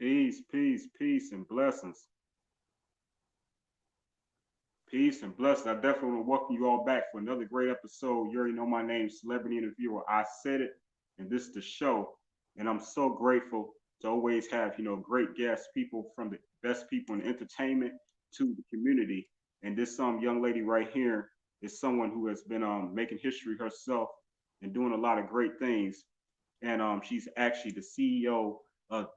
Peace, and blessings. Peace and blessings. I definitely want to welcome you all back for another great episode. You already know my name, Celebrity Interviewer. I said it, and this is the show. And I'm so grateful to always have, great guests, people from the best people in entertainment to the community. And this young lady right here is someone who has been making history herself and doing a lot of great things. And she's actually the CEO of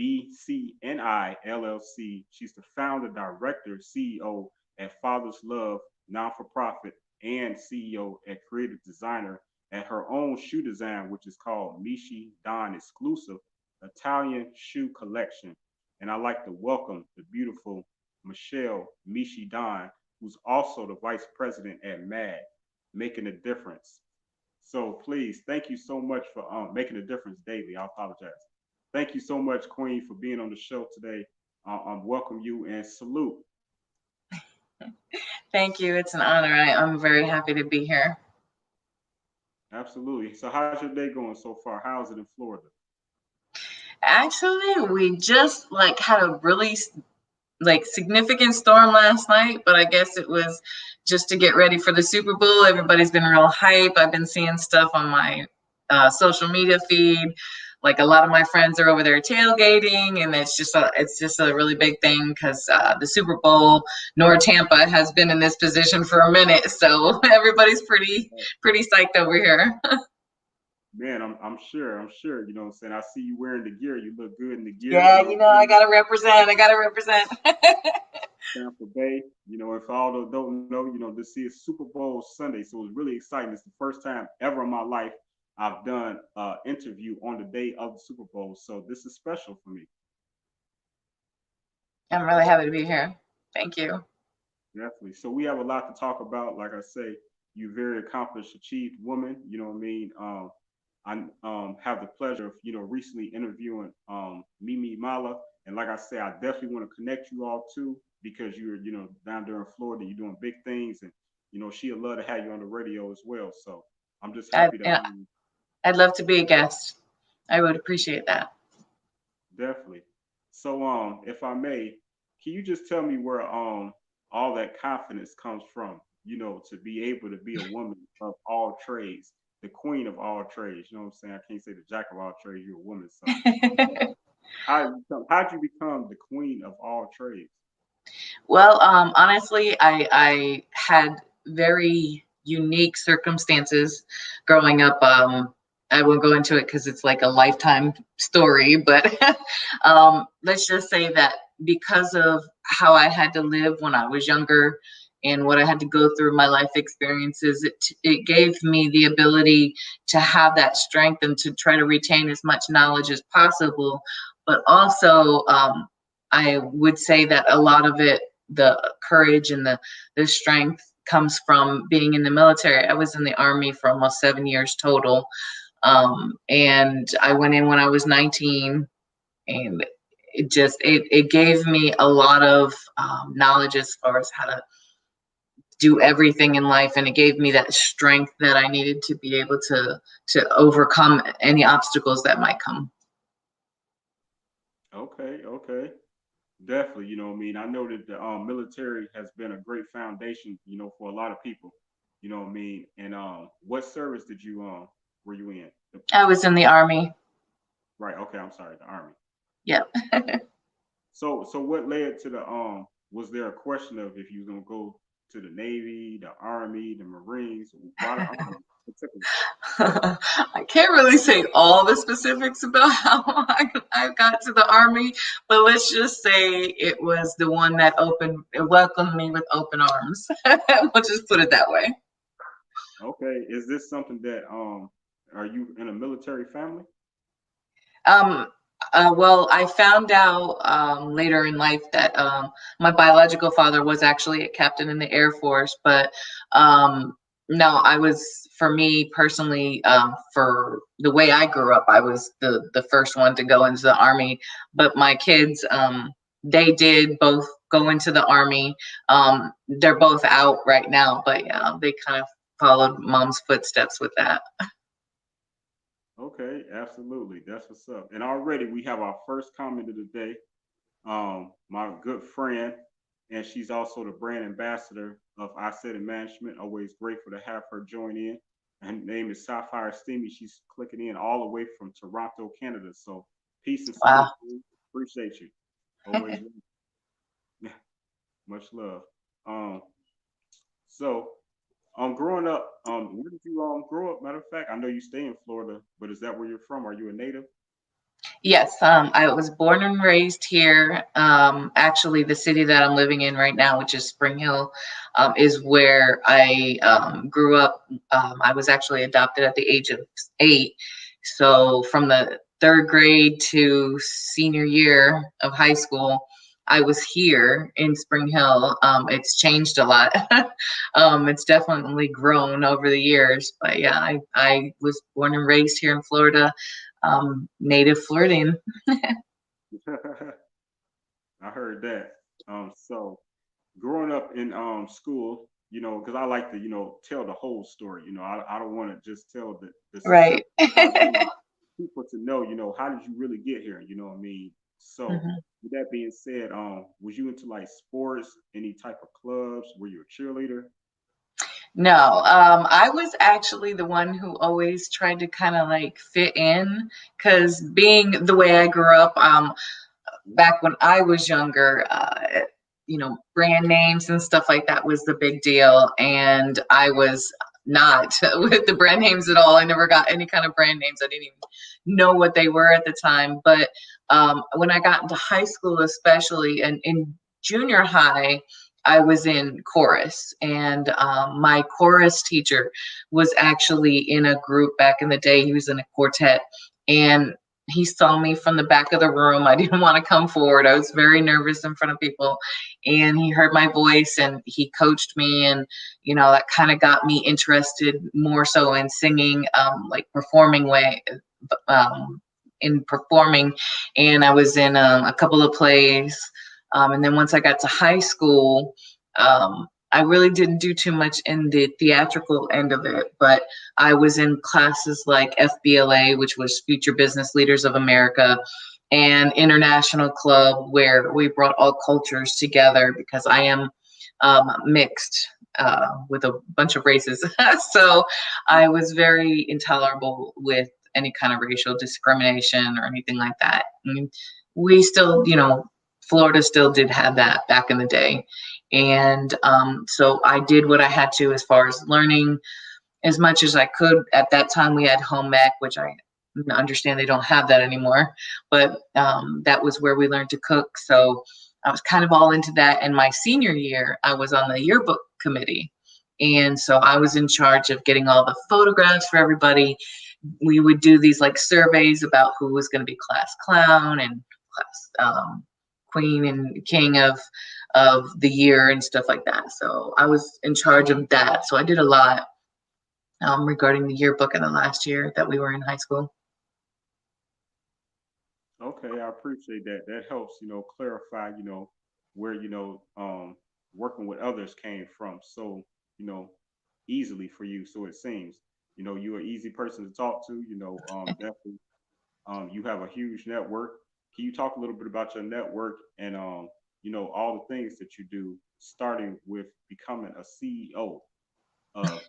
BCNI LLC. She's the founder, director, CEO at Father's Love, non for profit, and CEO and creative designer at her own shoe design, which is called Mishy-Dawn Exclusive Italian Shoe Collection. And I'd like to welcome the beautiful Michelle Mishy-Dawn, who's also the vice president at M.A.D D, making a difference. So please, thank you so much for making a difference daily. I apologize. Thank you so much, Queen, for being on the show today. Welcome you and salute. Thank you. It's an honor. I'm very happy to be here. Absolutely. So how's your day going so far? How's it in Florida? Actually, we just had a really significant storm last night, but I guess it was just to get ready for the Super Bowl. Everybody's been real hype. I've been seeing stuff on my social media feed. Like a lot of my friends are over there tailgating, and it's just a really big thing because the Super Bowl, nor Tampa has been in this position for a minute, so everybody's pretty psyched over here. Man, I'm sure. You know what I'm saying? I see you wearing the gear. You look good in the gear. Yeah, I gotta represent. Tampa Bay. If all those don't know, this is Super Bowl Sunday, so it's really exciting. It's the first time ever in my life I've done an interview on the day of the Super Bowl, so this is special for me. I'm really happy to be here. Thank you. Definitely. So we have a lot to talk about. Like I say, you very accomplished, achieved woman. You know what I mean? I have the pleasure of recently interviewing Mimi Mala, and like I say, I definitely want to connect you all too because you're down there in Florida, you're doing big things, and she'd love to have you on the radio as well. So I'm just happy to. I'd love to be a guest. I would appreciate that. Definitely. So if I may, can you just tell me where all that confidence comes from? To be able to be a woman of all trades, the queen of all trades. You know what I'm saying? I can't say the jack of all trades. You're a woman, so how'd you become the queen of all trades? Well, honestly, I had very unique circumstances growing up. I won't go into it because it's like a lifetime story, but let's just say that because of how I had to live when I was younger and what I had to go through my life experiences, it gave me the ability to have that strength and to try to retain as much knowledge as possible. But also, I would say that a lot of it, the courage and the strength comes from being in the military. I was in the Army for almost 7 years total. And I went in when I was 19, and it gave me a lot of knowledge as far as how to do everything in life, and it gave me that strength that I needed to be able to overcome any obstacles that might come. Okay. Definitely, what I mean. I know that the military has been a great foundation, for a lot of people. You know what I mean? And what service did you were you in? I was in the Army. Right. Okay. I'm sorry. The Army. Yep. So what led to the Was there a question of if you was gonna go to the Navy, the Army, the Marines? Why the Army particularly? I can't really say all the specifics about how I got to the Army, but let's just say it was the one that welcomed me with open arms. We'll just put it that way. Okay. Is this something that are you in a military family? Um, well, I found out later in life that my biological father was actually a captain in the Air Force, but no, for me personally, for the way I grew up, I was the first one to go into the Army. But my kids, they did both go into the Army. They're both out right now, but yeah, they kind of followed mom's footsteps with that. Okay, absolutely. That's what's up. And already we have our first comment of the day. My good friend, and she's also the brand ambassador of Isaidit Management. Always grateful to have her join in. Her name is Sapphire Steamy. She's clicking in all the way from Toronto, Canada. So peace and salute Wow. to you. Appreciate you. Always much love. Um, so growing up, where did you grow up? Matter of fact, I know you stay in Florida, but is that where you're from? Are you a native? Yes, I was born and raised here. Actually, the city that I'm living in right now, which is Spring Hill, is where I grew up. I was actually adopted at the age of 8. So from the third grade to senior year of high school, I was here in Spring Hill. It's changed a lot. It's definitely grown over the years. But yeah, I was born and raised here in Florida, native Floridian. I heard that. So growing up in school, because I like to, tell the whole story. I don't want to just tell the success. Right. I want people to know, how did you really get here? You know what I mean? So Mhm. with that being said, was you into like sports, any type of clubs? Were you a cheerleader? No, I was actually the one who always tried to kind of like fit in because being the way I grew up, back when I was younger, brand names and stuff like that was the big deal. And I was not with the brand names at all. I never got any kind of brand names. I didn't even know what they were at the time. But when I got into high school, especially, and in junior high, I was in chorus, and my chorus teacher was actually in a group back in the day. He was in a quartet, and he saw me from the back of the room. I didn't want to come forward. I was very nervous in front of people. And he heard my voice and he coached me. And, that kind of got me interested more so in singing, like performing way, um, in performing. And I was in a couple of plays. And then once I got to high school, I really didn't do too much in the theatrical end of it, but I was in classes like FBLA, which was Future Business Leaders of America, and International Club, where we brought all cultures together because I am mixed with a bunch of races. So I was very intolerable with any kind of racial discrimination or anything like that. And we still, Florida still did have that back in the day. And so I did what I had to as far as learning as much as I could. At that time, we had home ec, which I understand they don't have that anymore, but that was where we learned to cook. So I was kind of all into that. And my senior year, I was on the yearbook committee. And so I was in charge of getting all the photographs for everybody. We would do these like surveys about who was going to be class clown and class queen and king of the year and stuff like that. So I was in charge of that. So I did a lot regarding the yearbook in the last year that we were in high school. Okay, I appreciate that. That helps, clarify, where, working with others came from so, you know, easily for you. So it seems, you're an easy person to talk to, definitely. You have a huge network. Can you talk a little bit about your network and, all the things that you do, starting with becoming a CEO of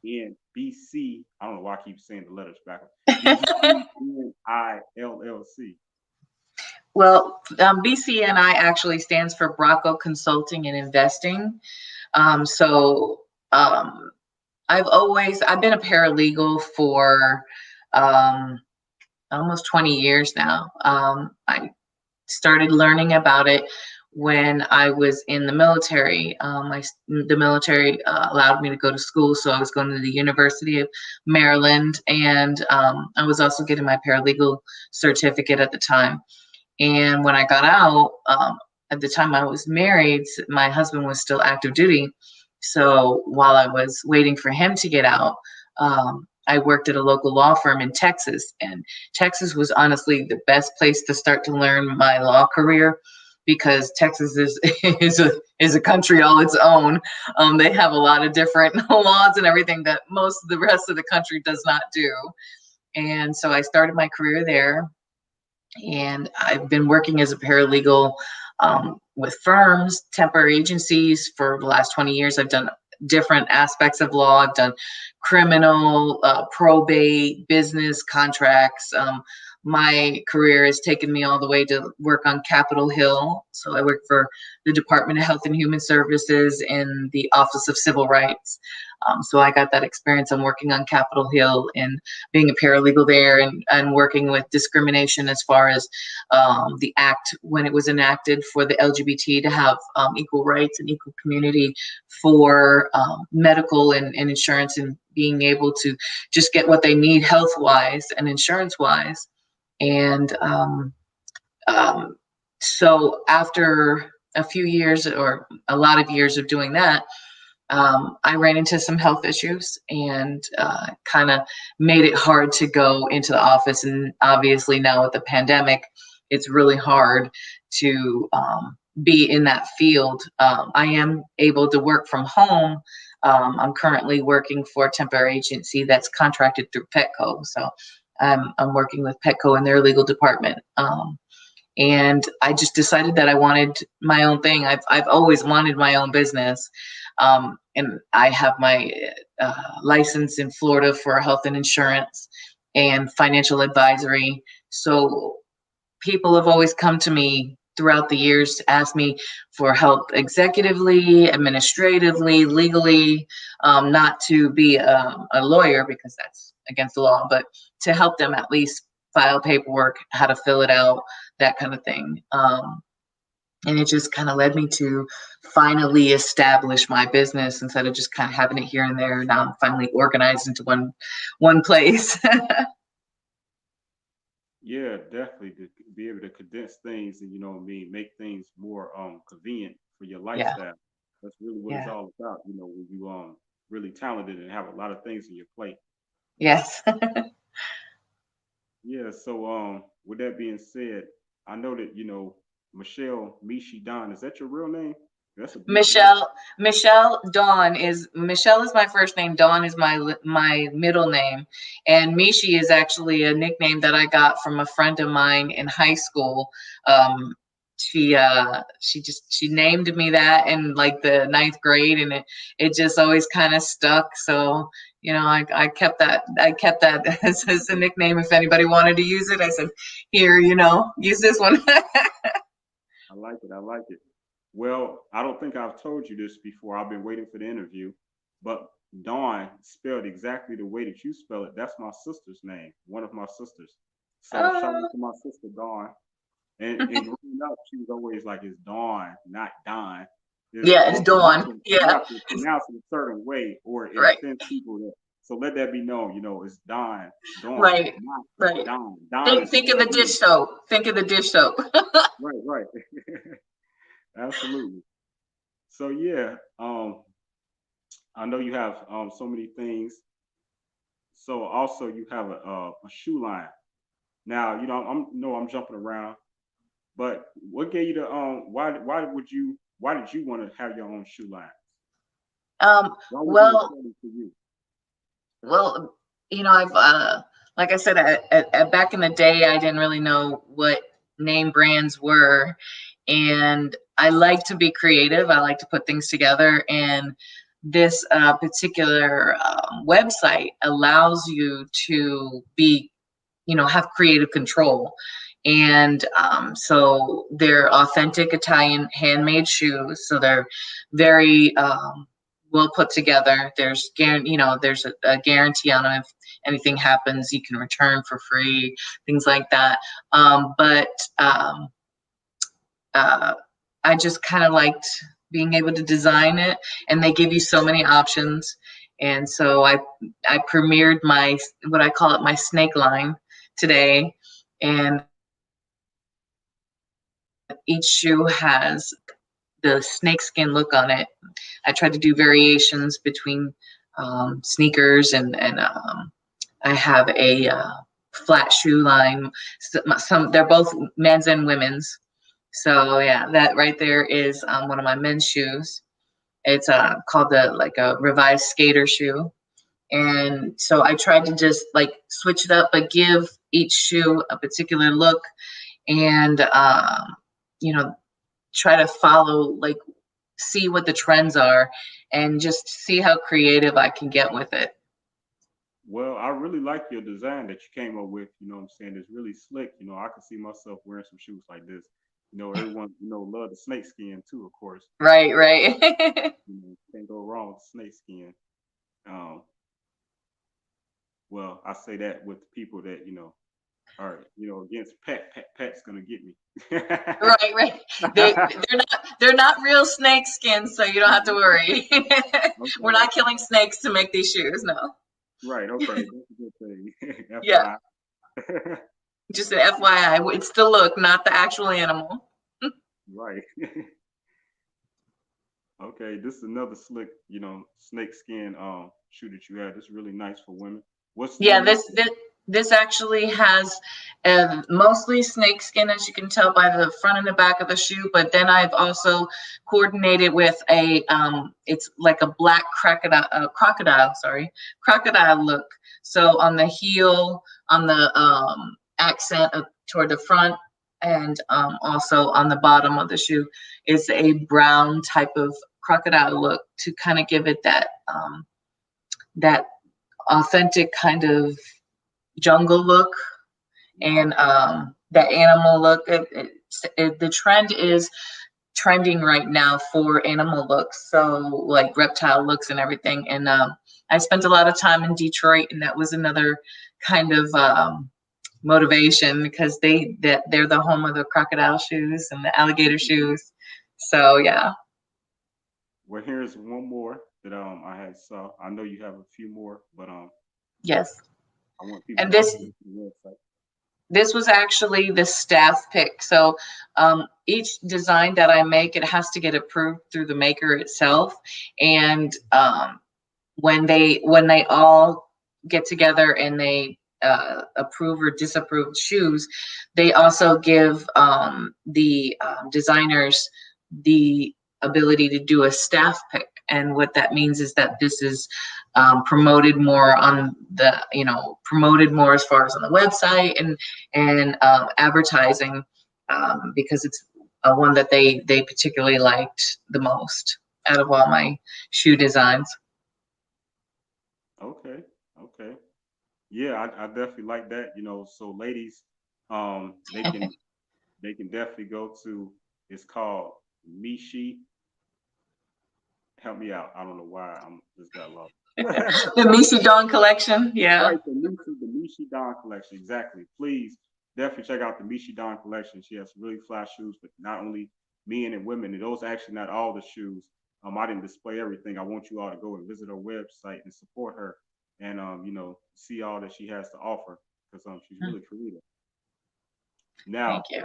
NBC? I don't know why I keep saying the letters backwards. BCNI LLC. Well, BCNI actually stands for Bracco Consulting and Investing. So I've been a paralegal for um, almost 20 years now. I started learning about it when I was in the military. The military allowed me to go to school, so I was going to the University of Maryland, and I was also getting my paralegal certificate at the time. And when I got out, at the time I was married, my husband was still active duty. So while I was waiting for him to get out, I worked at a local law firm in Texas. And Texas was honestly the best place to start to learn my law career because Texas is is a country all its own. They have a lot of different laws and everything that most of the rest of the country does not do. And so I started my career there, and I've been working as a paralegal with firms, temporary agencies for the last 20 years. I've done different aspects of law. I've done criminal, probate, business, contracts. My career has taken me all the way to work on Capitol Hill. So I work for the Department of Health and Human Services and the Office of Civil Rights. So I got that experience. I'm working on Capitol Hill and being a paralegal there, and working with discrimination as far as the act when it was enacted for the LGBT to have equal rights and equal community for medical and insurance, and being able to just get what they need health wise and insurance wise. And so after a few years or a lot of years of doing that, I ran into some health issues, and kind of made it hard to go into the office. And obviously now with the pandemic, it's really hard to be in that field. I am able to work from home. I'm currently working for a temporary agency that's contracted through Petco. So I'm working with Petco in their legal department. And I just decided that I wanted my own thing. I've always wanted my own business. And I have my license in Florida for health and insurance and financial advisory. So people have always come to me throughout the years to ask me for help executively, administratively, legally, not to be a lawyer because that's against the law, but to help them at least file paperwork, how to fill it out, that kind of thing. And it just kind of led me to finally establish my business instead of just kind of having it here and there. Now I'm finally organized into one place. Yeah, definitely to be able to condense things and, you know what I mean, make things more convenient for your Yeah, lifestyle. That's really what it's yeah, all about, you know, when you really talented and have a lot of things in your plate. yes. Yeah, so with that being said, I know that, you know, Michelle Mishy-Dawn, is that your real name? That's a beautiful name. Michelle is my first name. Dawn is my middle name, and Mishi is actually a nickname that I got from a friend of mine in high school. She named me that in like the ninth grade, and it just always kind of stuck. So I kept that as a nickname. If anybody wanted to use it, I said, here, use this one. I like it. I like it. Well, I don't think I've told you this before. I've been waiting for the interview, but Dawn spelled exactly the way that you spell it. That's my sister's name, one of my sisters. So shout out Oh, to my sister Dawn. And growing up, she was always like, "It's Dawn, not Don." yeah, it's Well, Dawn. you Yeah, have to pronounce it a certain way, or it right, offends people. So let that be known. You know, it's Dawn, right, not right. Don. Don Think is think for of the dish women. soap. Think of the dish soap. Right, right. Absolutely. So yeah, I know you have so many things. So also you have a shoe line. Now you know I'm jumping around, but what gave you the why did you want to have your own shoe line? Um, Why was it well, important to you? well, I've like I said, back in the day, I didn't really know what name brands were, and I like to be creative. I like to put things together, and this particular website allows you to be have creative control. And so they're authentic Italian handmade shoes. So they're very well put together. There's a guarantee on them. If anything happens, you can return for free, things like that. But uh, I just kind of liked being able to design it, and they give you so many options. And so I premiered my what I call it my snake line today, and each shoe has the snakeskin look on it. I tried to do variations between sneakers and I have a flat shoe line. Some they're both men's and women's. So yeah, that right there is one of my men's shoes. It's called the like a revised skater shoe, And so I tried to just like switch it up, but give each shoe a particular look, and you know, try to follow, like, see what the trends are and just see how creative I can get with it. Well, I really like your design that you came up with. You know what I'm saying? It's really slick. You know, I can see myself wearing some shoes like this. You know, everyone, love the snake skin too, of course. Right, right. Can't go wrong with snake skin. Um, well, I say that with the people that, are, against pet's gonna get me. Right, right. They're not real snake skins, so you don't have to worry. We're Okay, not killing snakes to make these shoes, no. right, okay, that's a good thing. Yeah, FYI. just an FYI. It's the look, not the actual animal. Right. Okay, this is another slick, snake skin shoe that you had. This is really nice for women. What's the Yeah, name? this actually has mostly snake skin, as you can tell by the front and the back of the shoe. But then I've also coordinated with it's like a black crocodile look. So on the heel, on the accent toward the front, and also on the bottom of the shoe is a brown type of crocodile look to kind of give it that authentic kind of jungle look and that animal look. The trend is trending right now for animal looks, so like reptile looks and everything. And I spent a lot of time in Detroit, and that was another kind of motivation, because they're the home of the crocodile shoes and the alligator shoes. So yeah. Well, here's one more that I had saw. I know you have a few more, but Yes. I want people And to also go to the website. this was actually the staff pick. So each design that I make, it has to get approved through the maker itself. And when they all get together and they approve or disapprove shoes, they also give the designers the ability to do a staff pick. And what that means is that this is promoted more on promoted more as far as on the website and advertising, because it's one that they particularly liked the most out of all my shoe designs. Okay, okay. Yeah, I definitely like that. So ladies, they can definitely go to. It's called Mishi. Help me out. I don't know why I'm just got lost. The Mishy-Dawn collection, yeah. Right, the Mishy-Dawn collection. Exactly. Please definitely check out the Mishy-Dawn collection. She has really fly shoes, but not only men and women. And those are actually not all the shoes. I didn't display everything. I want you all to go and visit her website and support her, and see all that she has to offer, because she's really creative. Now, Thank you.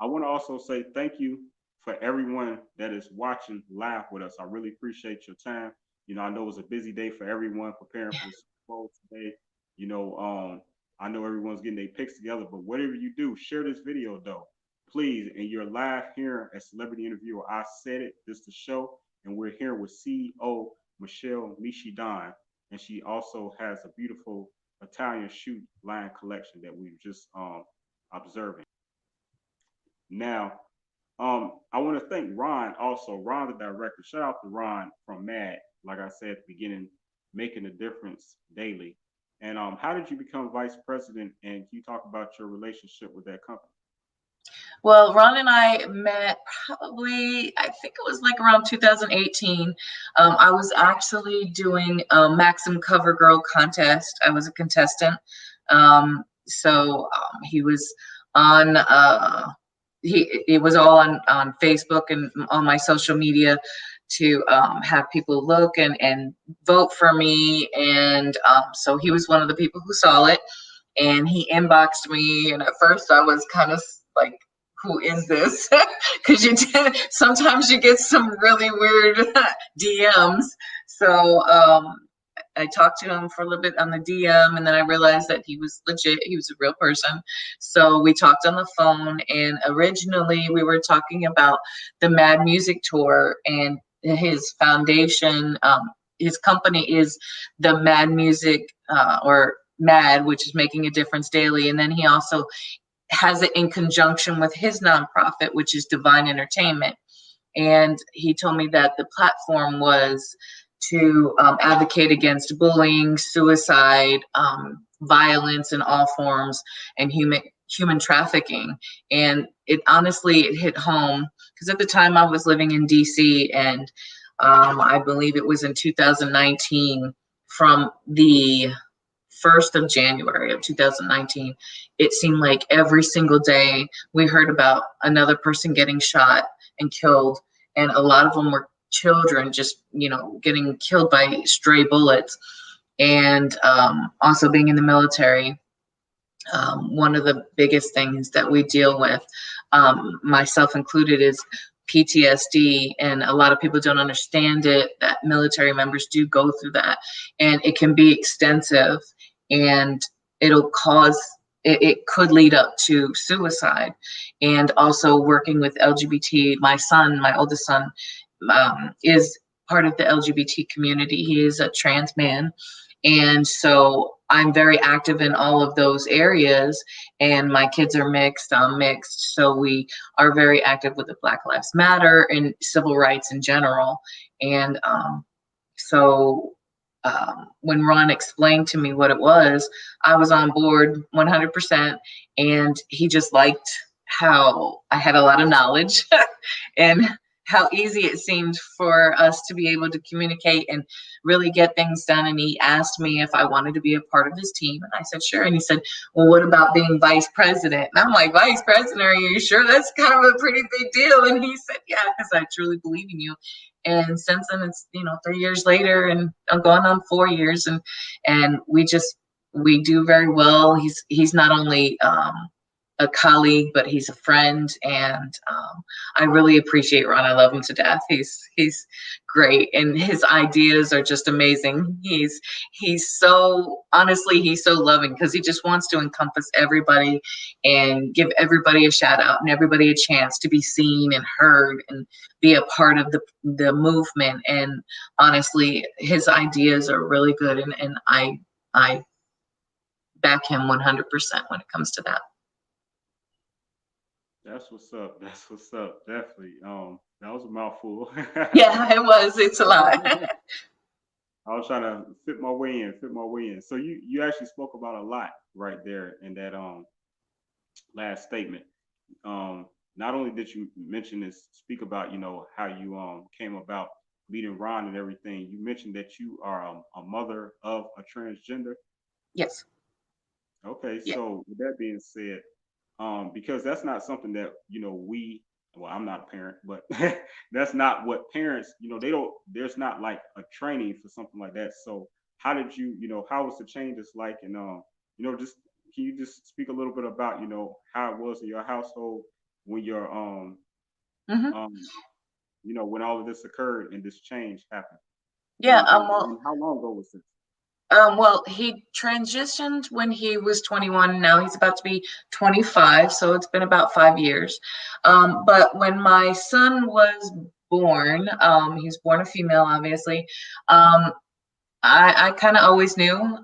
I want to also say thank you for everyone that is watching live with us. I really appreciate your time. I know it was a busy day for everyone preparing for the Super Bowl today. I know everyone's getting their picks together, but whatever you do, share this video though, please. And you're live here as Celebrity Interviewer. I said it. This is the show, and we're here with CEO Michelle Mishy-Dawn, and she also has a beautiful Italian shoe line collection that we've just observing. Now, I want to thank Ron also. Ron, the director. Shout out to Ron from M.A.D D. Like I said at the beginning, making a difference daily. And how did you become vice president? And can you talk about your relationship with that company? Well, Ron and I met probably, I think it was like around 2018. I was actually doing a Maxim Cover Girl contest. I was a contestant. He was on, it was all on Facebook and on my social media to have people look and vote for me. And so he was one of the people who saw it, and he inboxed me. And at first I was kind of like, who is this? Because sometimes you get some really weird DMs. So I talked to him for a little bit on the DM, and then I realized that he was legit. He was a real person. So we talked on the phone, and originally we were talking about the M.A.D. music tour and his foundation. his company is the M.A.D. music, or M.A.D., which is Making a Difference Daily. And then he also has it in conjunction with his nonprofit, which is Divine Entertainment. And he told me that the platform was to advocate against bullying, suicide, violence in all forms, and human trafficking. And it honestly, it hit home because at the time I was living in DC, and I believe it was in 2019, from the 1st of January of 2019, it seemed like every single day we heard about another person getting shot and killed. And a lot of them were children, just, getting killed by stray bullets. And also being in the military, one of the biggest things that we deal with, myself included, is PTSD, and a lot of people don't understand it, that military members do go through that, and it can be extensive, and it could lead up to suicide. And also working with LGBT, my oldest son, is part of the LGBT community. He is a trans man. And so I'm very active in all of those areas, and my kids are mixed, I'm mixed. So we are very active with the Black Lives Matter and civil rights in general. And when Ron explained to me what it was, I was on board 100%. And he just liked how I had a lot of knowledge and how easy it seemed for us to be able to communicate and really get things done. And he asked me if I wanted to be a part of his team. And I said, sure. And he said, well, what about being vice president? And I'm like, vice president? Are you sure? That's kind of a pretty big deal. And he said, yeah, because I truly believe in you. And since then, it's 3 years later, and I'm going on 4 years, and we do very well. He's not only a colleague, but he's a friend, and I really appreciate Ron. I love him to death. He's great, and his ideas are just amazing. He's so loving, because he just wants to encompass everybody and give everybody a shout out and everybody a chance to be seen and heard and be a part of the movement. And honestly, his ideas are really good, and I back him 100% when it comes to that. That's what's up. That's what's up. Definitely. That was a mouthful. Yeah, it was. It's a lot. I was trying to fit my way in. So you actually spoke about a lot right there in that last statement. Not only did you speak about how you came about meeting Ron and everything. You mentioned that you are a mother of a transgender. Yes. Okay. Yeah. So with that being said, because that's not something that well, I'm not a parent, but that's not what parents, they don't, there's not like a training for something like that. So how did how was the changes like? And just can you just speak a little bit about how it was in your household when your Mm-hmm. when all of this occurred and this change happened? Yeah. And how long ago was this? Well, he transitioned when he was 21. Now he's about to be 25, so it's been about 5 years. But when my son was born, he's born a female, obviously. I kind of always knew.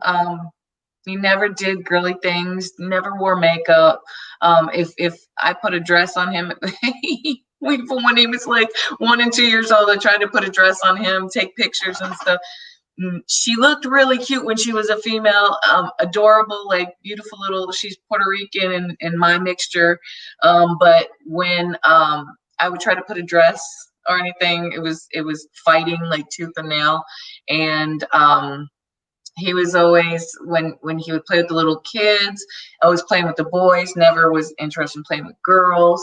He never did girly things, never wore makeup. If I put a dress on him, when he was like 1 and 2 years old, I tried to put a dress on him, take pictures and stuff. She looked really cute when she was a female, adorable, like beautiful little, she's Puerto Rican and my mixture. But when I would try to put a dress or anything, it was fighting like tooth and nail. And he was always, when he would play with the little kids, always playing with the boys, never was interested in playing with girls.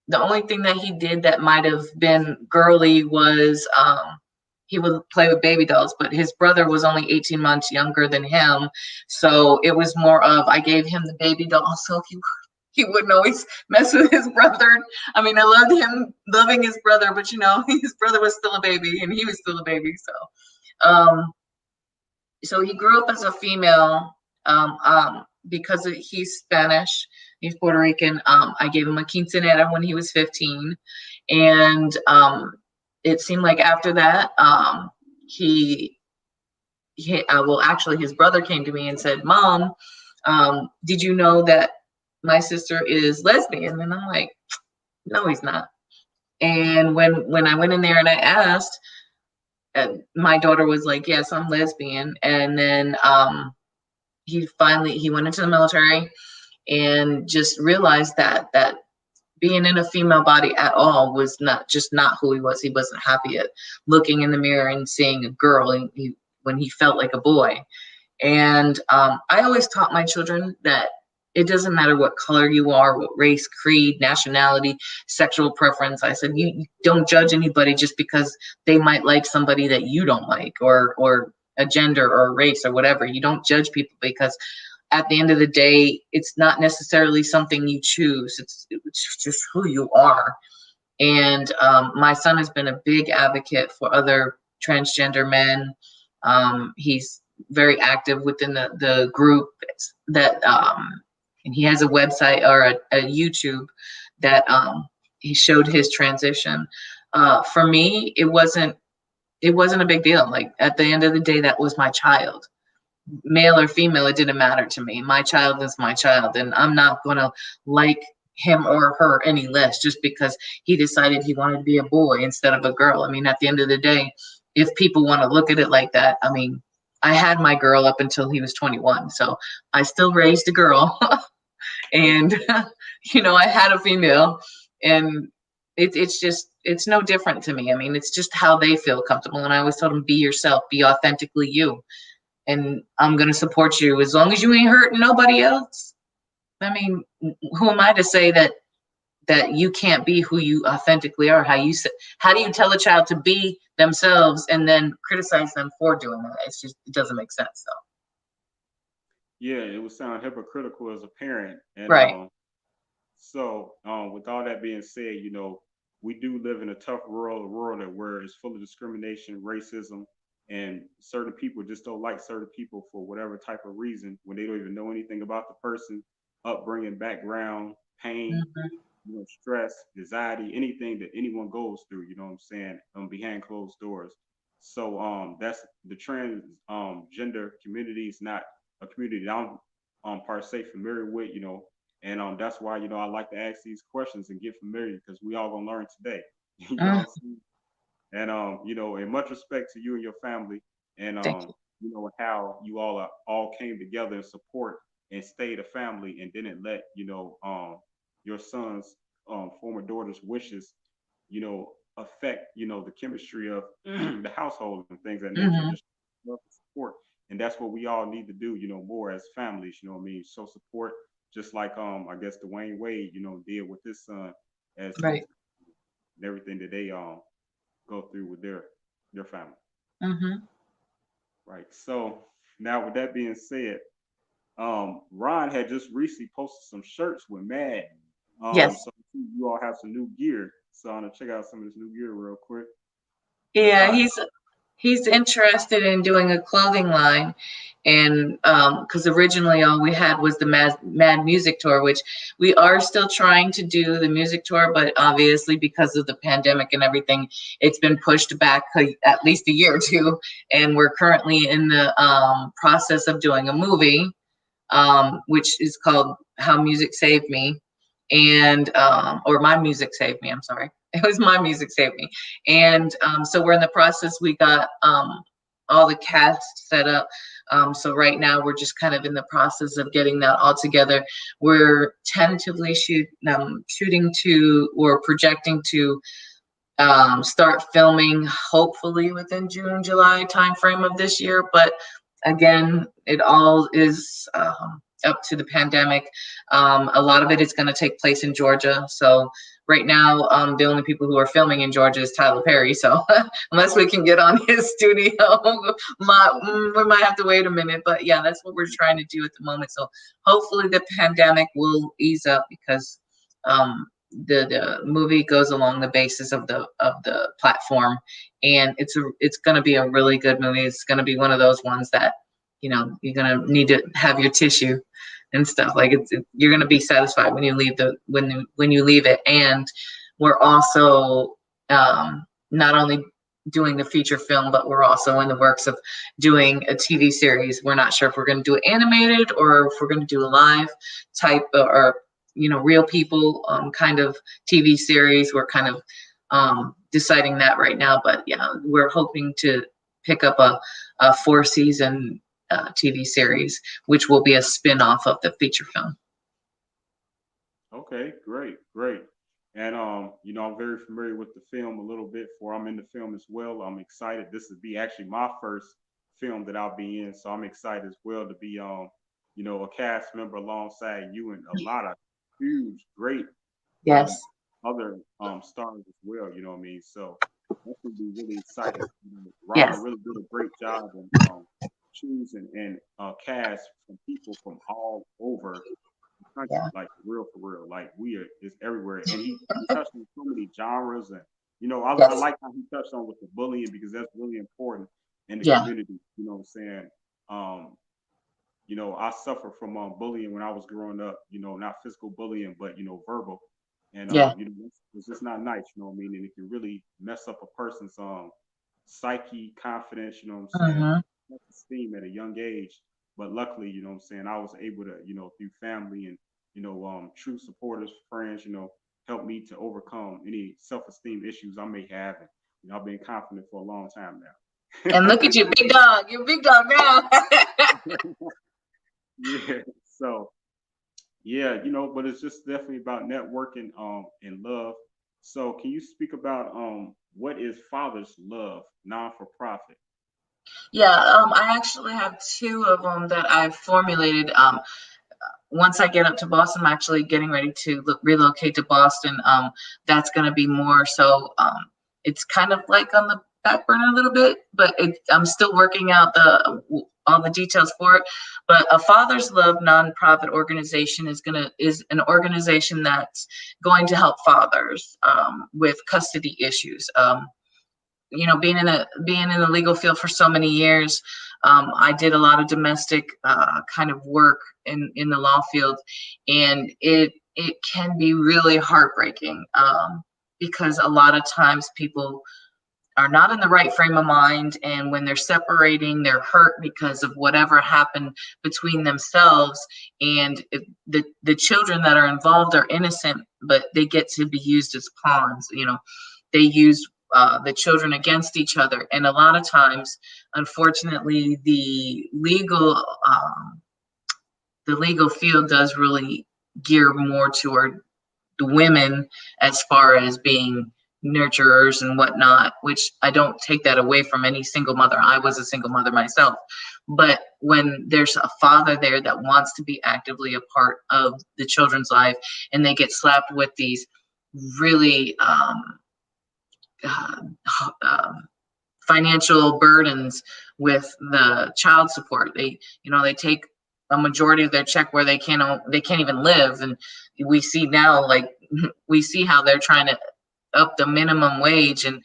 The only thing that he did that might have been girly was he would play with baby dolls, but his brother was only 18 months younger than him. So it was more of, I gave him the baby doll so he wouldn't always mess with his brother. I mean, I loved him loving his brother, but his brother was still a baby and he was still a baby. So he grew up as a female, because he's Spanish, he's Puerto Rican. I gave him a quinceanera when he was 15. And it seemed like after that, well, actually, his brother came to me and said, "Mom, did you know that my sister is lesbian?" And I'm like, "No, he's not." And when I went in there and I asked, my daughter was like, "Yes, I'm lesbian." And then he went into the military and just realized that being in a female body at all was not who he was. He wasn't happy at looking in the mirror and seeing a girl, and when he felt like a boy. And I always taught my children that it doesn't matter what color you are, what race, creed, nationality, sexual preference. I said, you don't judge anybody just because they might like somebody that you don't like, or a gender or a race or whatever. You don't judge people, because at the end of the day, it's not necessarily something you choose. It's just who you are. And my son has been a big advocate for other transgender men. He's very active within the group that, and he has a website or a YouTube that he showed his transition. For me, it wasn't a big deal. Like, at the end of the day, that was my child. Male or female, it didn't matter to me. My child is my child, and I'm not going to like him or her any less just because he decided he wanted to be a boy instead of a girl. I mean, at the end of the day, if people want to look at it like that, I mean, I had my girl up until he was 21, so I still raised a girl. And I had a female, and it's no different to me. I mean, it's just how they feel comfortable. And I always told them, be yourself, be authentically you, and I'm going to support you as long as you ain't hurting nobody else. I mean, who am I to say that you can't be who you authentically are? How do you tell a child to be themselves and then criticize them for doing that? It doesn't make sense, though. Yeah, it would sound hypocritical as a parent. And Right. so with all that being said, we do live in a tough world, a world where it's full of discrimination, racism, and certain people just don't like certain people for whatever type of reason, when they don't even know anything about the person, upbringing, background, pain, Mm-hmm. stress, anxiety, anything that anyone goes through, what I'm saying, behind closed doors. So that's the trans gender community is not a community that I'm per se familiar with, and that's why, I like to ask these questions and get familiar, because we all gonna learn today. You know what I'm saying? And in much respect to you and your family, and Thank you. how you all came together and support and stayed a family, and didn't let your son's former daughter's wishes, affect the chemistry of the household and things of that nature. Mm-hmm. Just love and support, and that's what we all need to do, more as families. You know what I mean? Show support, just like I guess Dwayne Wade, did with his son, as Right. and everything that they go through with their family. Mm-hmm. Right. So now, with that being said, Ron had just recently posted some shirts with M.A.D. Yes. So you all have some new gear. So I'm gonna check out some of this new gear real quick. What's Yeah, hot? he's interested in doing a clothing line, and because originally all we had was the Mad Music Tour, which we are still trying to do the music tour, but obviously because of the pandemic and everything, it's been pushed back at least a year or two, and we're currently in the process of doing a movie, which is called How Music Saved Me, and or My Music Saved Me. I'm sorry, it was My Music Saved Me, and so we're in the process. We got all the cast set up. So right now we're just kind of in the process of getting that all together. We're tentatively shooting to, or projecting to, start filming hopefully within June, July timeframe of this year. But again, it all is up to the pandemic. A lot of it is going to take place in Georgia. So right now, the only people who are filming in Georgia is Tyler Perry. So unless we can get on his studio, we might have to wait a minute. But yeah, that's what we're trying to do at the moment. So hopefully the pandemic will ease up, because the movie goes along the basis of the platform, and it's going to be a really good movie. It's going to be one of those ones that you're going to need to have your tissue and stuff. Like you're going to be satisfied when you leave when you leave it. And we're also not only doing the feature film, but we're also in the works of doing a TV series. We're not sure if we're going to do it animated or if we're going to do a live type or real people kind of TV series. We're kind of deciding that right now, but yeah, we're hoping to pick up a 4-season TV series, which will be a spin-off of the feature film. Okay, great, great. And I'm very familiar with the film a little bit, for I'm in the film as well. I'm excited. This would be actually my first film that I'll be in, so I'm excited as well to be a cast member alongside you and a lot of huge, great Yes. other stars as well, you know what I mean? So that would be really exciting. Yes. Ron really did a great job in choosing and cast from people from all over country, Yeah. like for real. Like it's everywhere. And he touched on so many genres, and I Yes. like how he touched on with the bullying, because that's really important in the Yeah. community. You know what I'm saying? I suffered from bullying when I was growing up, not physical bullying, but verbal. And Yeah. it's just not nice, you know what I mean? And it can really mess up a person's psyche, confidence, you know what I'm saying? Self-esteem at a young age. But luckily, you know what I'm saying, I was able to, through family and, true supporters, friends, help me to overcome any self-esteem issues I may have. And I've been confident for a long time now. And look at you, big dog. You're a big dog now. Yeah. So yeah, but it's just definitely about networking and love. So can you speak about what is Father's Love, non for profit? Yeah, I actually have 2 of them that I've formulated. Once I get up to Boston, I'm actually getting ready to relocate to Boston. That's going to be more so. It's kind of like on the back burner a little bit, but I'm still working out all the details for it. But a Father's Love nonprofit organization is an organization that's going to help fathers with custody issues. Being in the legal field for so many years, I did a lot of domestic kind of work in the law field, and it can be really heartbreaking because a lot of times people are not in the right frame of mind, and when they're separating, they're hurt because of whatever happened between themselves, and the children that are involved are innocent, but they get to be used as pawns. They use the children against each other, and a lot of times, unfortunately, the legal field does really gear more toward the women as far as being nurturers and whatnot, which I don't take that away from any single mother. I was a single mother myself. But when there's a father there that wants to be actively a part of the children's life, and they get slapped with these really financial burdens with the child support, they take a majority of their check where they can't even live. And we see now, like, we see how they're trying to up the minimum wage, and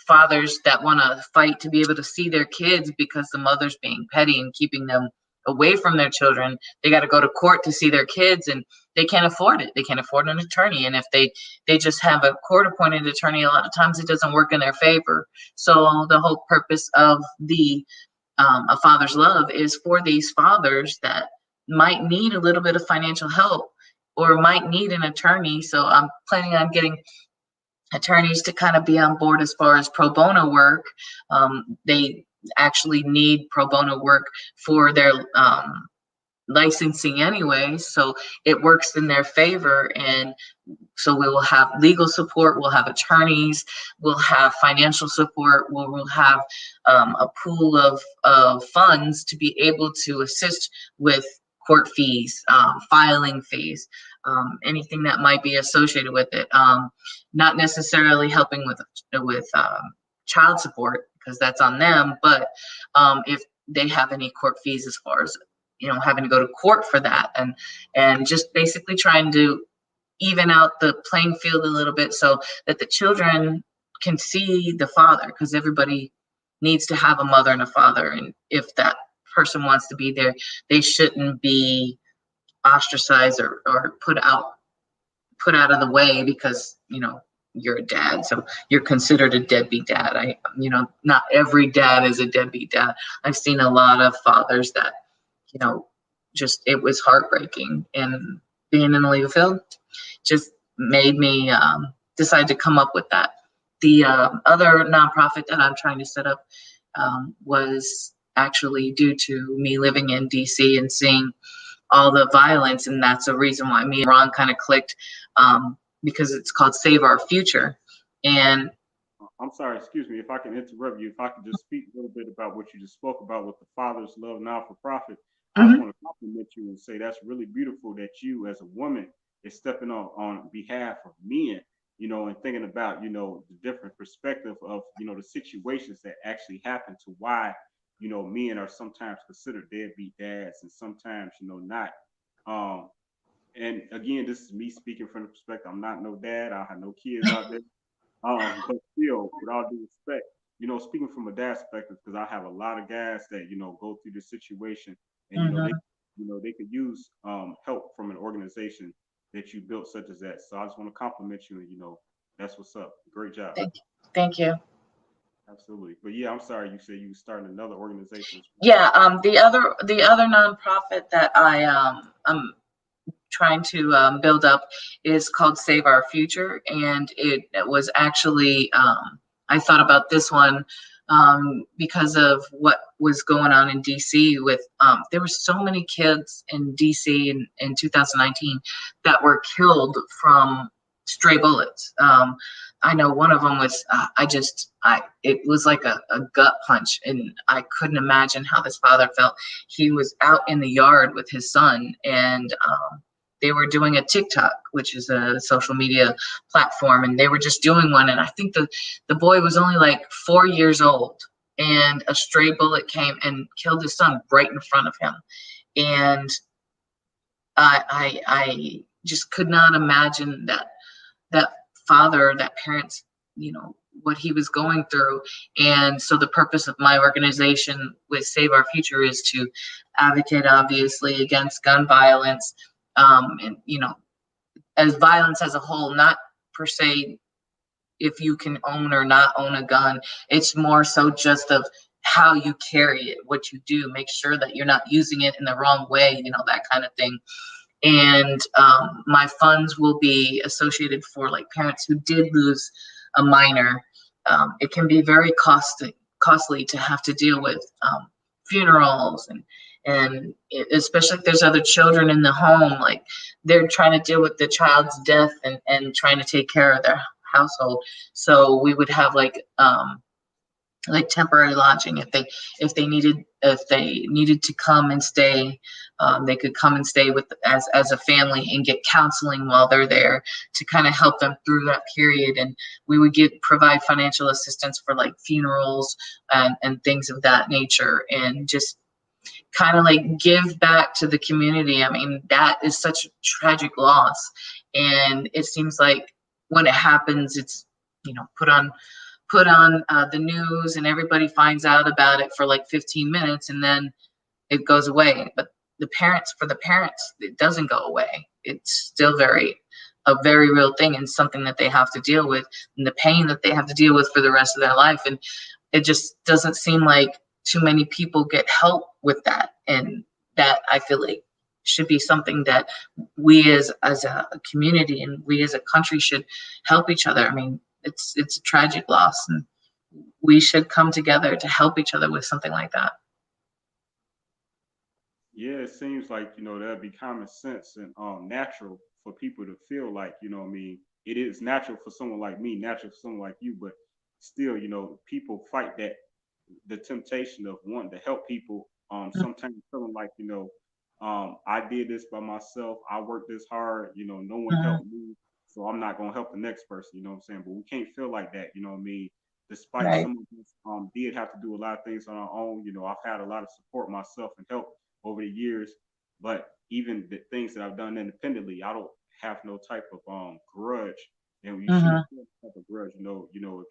fathers that want to fight to be able to see their kids because the mother's being petty and keeping them away from their children. They got to go to court to see their kids, and they can't afford it. They can't afford an attorney. And if they just have a court appointed attorney, a lot of times it doesn't work in their favor. So the whole purpose of the A Father's Love is for these fathers that might need a little bit of financial help or might need an attorney. So I'm planning on getting attorneys to kind of be on board as far as pro bono work. They actually need pro bono work for their licensing anyway, so it works in their favor. And so we will have legal support, we'll have attorneys, we'll have financial support, we'll have a pool of funds to be able to assist with court fees, filing fees, anything that might be associated with it. Not necessarily helping with child support, because that's on them, but if they have any court fees as far as having to go to court for that, and just basically trying to even out the playing field a little bit so that the children can see the father, because everybody needs to have a mother and a father, and if that person wants to be there, they shouldn't be ostracized or put out of the way because you're a dad, so you're considered a deadbeat dad. Not every dad is a deadbeat dad. I've seen a lot of fathers that, just it was heartbreaking. And being in the legal field just made me decide to come up with that. The other nonprofit that I'm trying to set up was actually due to me living in DC and seeing all the violence, and that's a reason why me and Ron kind of clicked, because it's called Save Our Future. And I'm sorry, excuse me, if I can interrupt you, if I could just speak a little bit about what you just spoke about with the Father's Love Now for Profit. I just Mhm. want to compliment you and say that's really beautiful that you, as a woman, is stepping on behalf of men, and thinking about, the different perspective of, the situations that actually happen to why, men are sometimes considered deadbeat dads and sometimes, not. Um, and again, this is me speaking from the perspective. I'm not no dad. I have no kids out there. But still, with all due respect, speaking from a dad perspective, because I have a lot of guys that go through this situation, and Mhm. they could use help from an organization that you built such as that. So I just want to compliment you, and that's what's up. Great job. Thank you. Thank you. Absolutely. But yeah, I'm sorry. You said you started another organization. Yeah, the other nonprofit that I'm trying to build up is called Save Our Future, and it was actually, I thought about this one because of what was going on in DC with, there were so many kids in DC in 2019 that were killed from stray bullets. I know one of them was, it was like a gut punch, and I couldn't imagine how this father felt. He was out in the yard with his son, and they were doing a TikTok, which is a social media platform, and they were just doing one. And I think the boy was only like 4 years old, and a stray bullet came and killed his son right in front of him. And I just could not imagine that father, that parents, what he was going through. And so the purpose of my organization with Save Our Future is to advocate, obviously, against gun violence, and as violence as a whole, not per se if you can own or not own a gun. It's more so just of how you carry it, what you do, make sure that you're not using it in the wrong way, that kind of thing. And my funds will be associated for like parents who did lose a minor. It can be very costly to have to deal with funerals, and especially if there's other children in the home, like they're trying to deal with the child's death and trying to take care of their household. So we would have like temporary lodging if they needed to come and stay. They could come and stay with as a family and get counseling while they're there to kind of help them through that period. And we would provide financial assistance for like funerals and things of that nature, and just kind of like give back to the community. I mean, that is such a tragic loss, and it seems like when it happens, it's put on the news, and everybody finds out about it for like 15 minutes, and then it goes away. But for the parents, it doesn't go away. It's still a very real thing, and something that they have to deal with, and the pain that they have to deal with for the rest of their life. And it just doesn't seem like too many people get help with that. And that, I feel like, should be something that we as a community and we as a country should help each other. I mean, it's a tragic loss, and we should come together to help each other with something like that. Yeah, it seems like, that'd be common sense and natural for people to feel like, what I mean, it is natural for someone like me, natural for someone like you, but still, people fight that the temptation of wanting to help people. Sometimes feeling like, I did this by myself. I worked this hard. No one Mhm. helped me, so I'm not gonna help the next person. You know what I'm saying? But we can't feel like that. You know what I mean? Despite Right. some of us did have to do a lot of things on our own. I've had a lot of support myself and help over the years. But even the things that I've done independently, I don't have no type of grudge. And you shouldn't Mhm. feel no type of grudge. If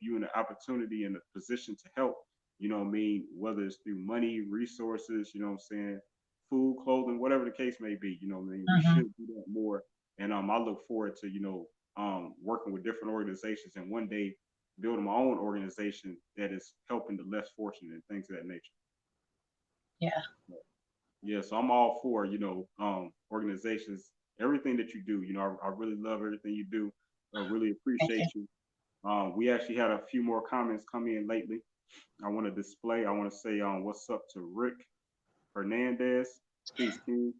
you're in an opportunity and a position to help, what I mean, whether it's through money, resources, what I'm saying, food, clothing, whatever the case may be, what I mean, we Mhm. should do that more. And I look forward to, working with different organizations, and one day building my own organization that is helping the less fortunate and things of that nature. Yeah. Yeah, so I'm all for, organizations, everything that you do. I really love everything you do. I really Thank appreciate you. you. We actually had a few more comments come in lately. I want to display. I want to say, what's up to Rick Hernandez, Peace King.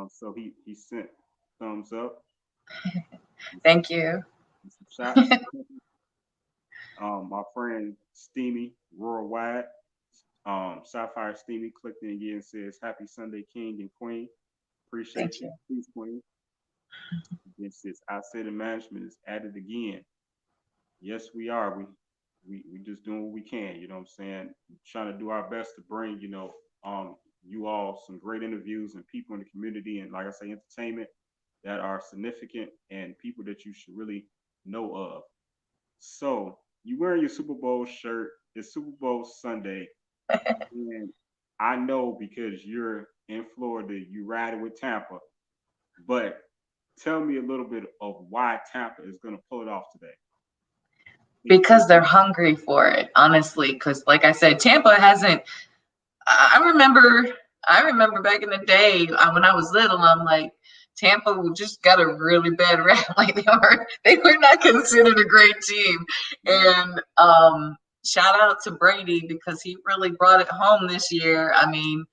So he sent thumbs up, and Thank you. some shots. My friend Steamy Worldwide, Sapphire Steamy clicked in again and says, "Happy Sunday, King and Queen. Thank Appreciate you, you. please, Queen." Again says, "I say the management is at it again." Yes, we are. We just doing what we can. You know what I'm saying? Trying to do our best to bring you all some great interviews and people in the community, and like I say, entertainment that are significant and people that you should really know of. So you wearing your Super Bowl shirt. It's Super Bowl Sunday, and I know because you're in Florida, you riding with Tampa. But tell me a little bit of why Tampa is going to pull it off today. Because they're hungry for it, honestly. Because, like I said, Tampa hasn't. I remember. I remember back in the day when I was little. I'm like, Tampa just got a really bad rap. Like they were not considered a great team. And shout out to Brady because he really brought it home this year. I mean,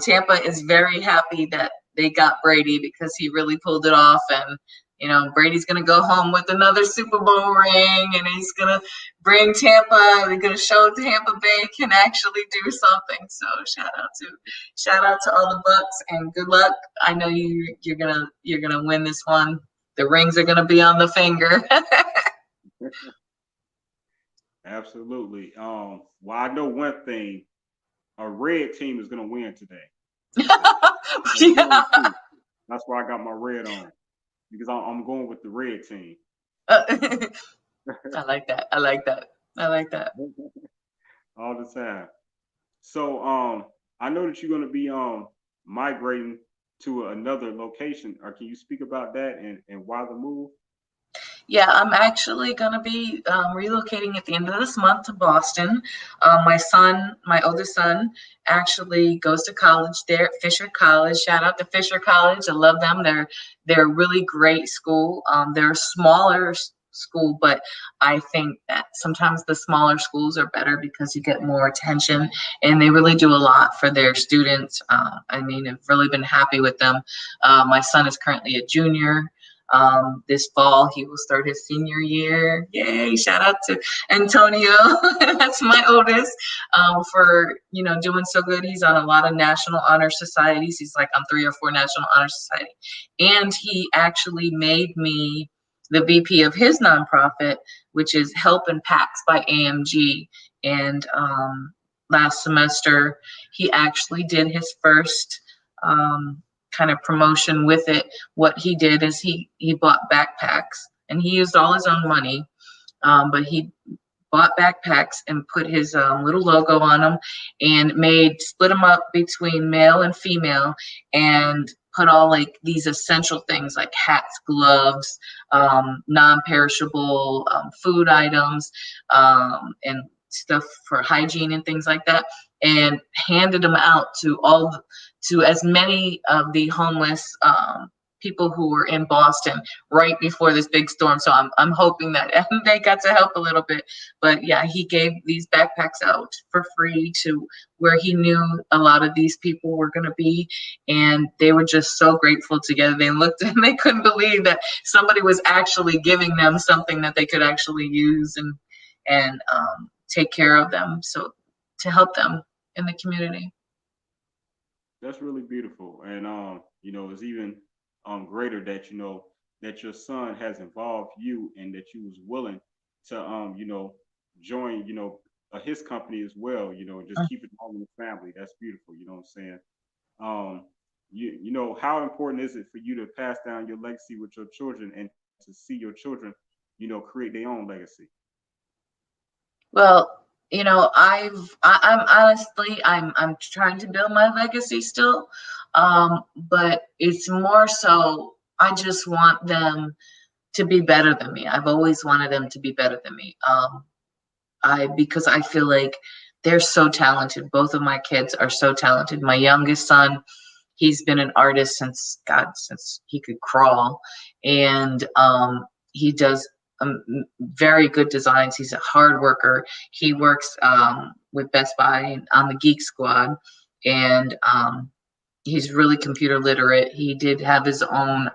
Tampa is very happy that they got Brady because he really pulled it off. And, Brady's going to go home with another Super Bowl ring and he's going to bring Tampa. They're going to show Tampa Bay can actually do something. So shout out to all the Bucks and good luck. I know you're gonna win this one. The rings are going to be on the finger. Absolutely. Well, I know one thing: a red team is going to win today. Yeah. That's why I got my red on because I'm going with the red team. I like that. I like that. I like that. All the time. So, I know that you're going to be migrating to another location. Or can you speak about that and why the move? Yeah, I'm actually going to be relocating at the end of this month to Boston. My oldest son, actually goes to college there at Fisher College. Shout out to Fisher College. I love them. They're a really great school. They're a smaller school, but I think that sometimes the smaller schools are better because you get more attention, and they really do a lot for their students. I mean, I've really been happy with them. My son is currently a junior. This fall, he will start his senior year. Yay! Shout out to Antonio. That's my oldest, for doing so good. He's on a lot of national honor societies. He's like on 3 or 4 national honor society, and he actually made me the VP of his nonprofit, which is Help and Packs by AMG. And last semester, he actually did his first kind of promotion with it. What he did is he bought backpacks, and he used all his own money, but he bought backpacks and put his little logo on them and split them up between male and female and put all like these essential things like hats, gloves, non-perishable food items, and stuff for hygiene and things like that, and handed them out to as many of the homeless people who were in Boston right before this big storm. So I'm hoping that they got to help a little bit. But yeah, he gave these backpacks out for free to where he knew a lot of these people were going to be, and they were just so grateful together. They looked and they couldn't believe that somebody was actually giving them something that they could actually use and take care of them. So to help them in the community. That's really beautiful, and it's even greater that that your son has involved you and that you was willing to join his company as well. Just keep it home in the family. That's beautiful. You know what I'm saying? How important is it for you to pass down your legacy with your children and to see your children create their own legacy? Well, I'm honestly, I'm trying to build my legacy still, but it's more so I just want them to be better than me. I've always wanted them to be better than me. Because I feel like they're so talented. Both of my kids are so talented. My youngest son, he's been an artist since he could crawl, and he does very good designs. He's a hard worker. He works with Best Buy on the Geek Squad, and he's really computer literate. He did have his own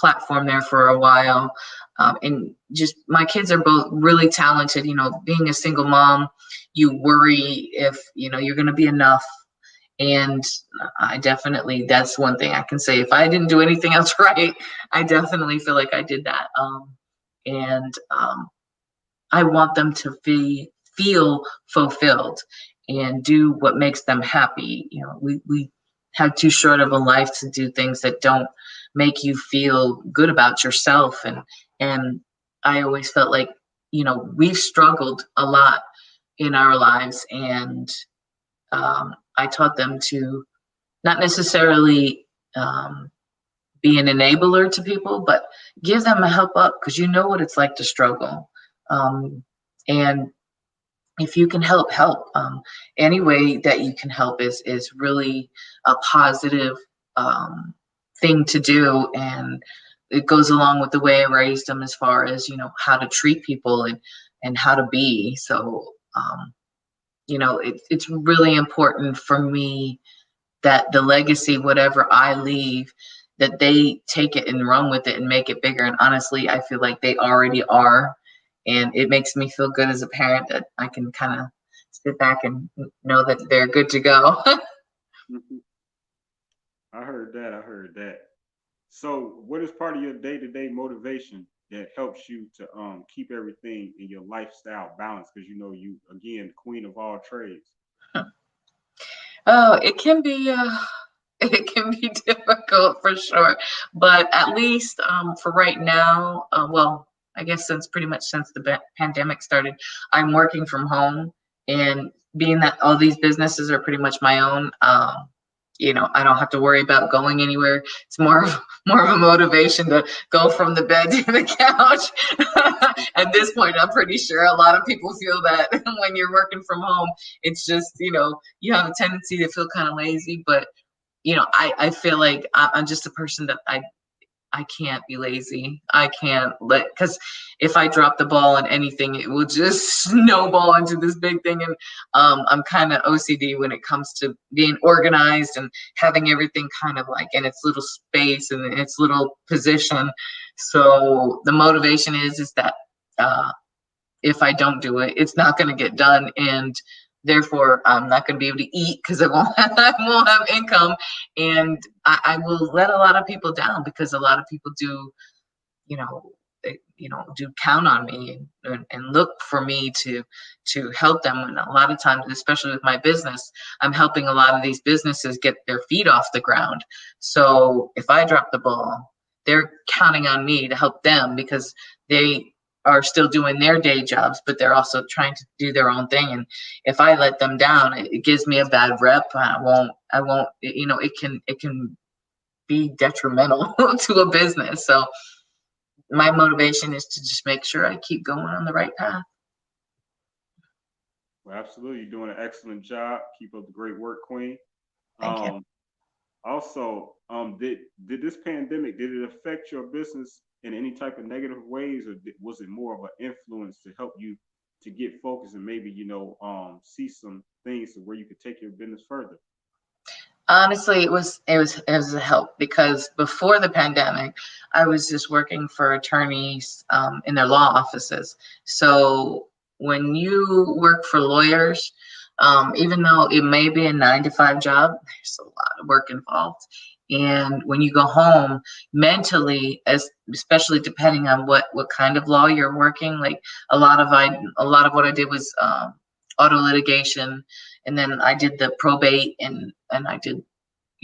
platform there for a while. And just my kids are both really talented. You know, being a single mom, you worry if, you know, you're going to be enough. And I definitely, that's one thing I can say. If I didn't do anything else right, I definitely feel like I did that. And I want them to feel fulfilled and do what makes them happy. You know, we have too short of a life to do things that don't make you feel good about yourself. And I always felt like, you know, we've struggled a lot in our lives, and I taught them to not necessarily be an enabler to people, but give them a help up, because you know what it's like to struggle. And if you can help, any way that you can help is really a positive thing to do. And it goes along with the way I raised them, as far as, you know, how to treat people and how to be. So, you know, it's really important for me that the legacy, whatever I leave, that they take it and run with it and make it bigger. And honestly, I feel like they already are. And it makes me feel good as a parent that I can kind of sit back and know that they're good to go. I heard that. I heard that. So, what is part of your day-to-day motivation that helps you to keep everything in your lifestyle balance? Because you know you again queen of all trades. Oh, it can be it can be difficult for sure, but at least for right now, well, I guess since pretty much since the pandemic started, I'm working from home, and being that all these businesses are pretty much my own, you know, I don't have to worry about going anywhere. It's more of a motivation to go from the bed to the couch. At this point, I'm pretty sure a lot of people feel that when you're working from home, it's just, you know, you have a tendency to feel kind of lazy. But you know, I feel like I'm just a person that I can't be lazy. I can't because if I drop the ball on anything, it will just snowball into this big thing. And I'm kind of OCD when it comes to being organized and having everything kind of like in its little space and in its little position. So the motivation is that if I don't do it, it's not going to get done. And therefore, I'm not going to be able to eat because I won't have income. And I will let a lot of people down, because a lot of people do, you know, do count on me and look for me to help them. And a lot of times, especially with my business, I'm helping a lot of these businesses get their feet off the ground. So if I drop the ball, they're counting on me to help them, because they are still doing their day jobs, but they're also trying to do their own thing. And if I let them down, it gives me a bad rep. I won't, you know, it can be detrimental to a business. So my motivation is to just make sure I keep going on the right path. Well, absolutely, you're doing an excellent job. Keep up the great work, Queen. Thank you. Um, Also, did this pandemic did it affect your business in any type of negative ways, or was it more of an influence to help you to get focused and maybe see some things to where you could take your business further? Honestly, it was a help, because before the pandemic, I was just working for attorneys in their law offices. So when you work for lawyers, even though it may be a 9 to 5 job, there's a lot of work involved. And when you go home mentally, especially depending on what kind of law you're working, like a lot of what I did was auto litigation, and then I did the probate, and I did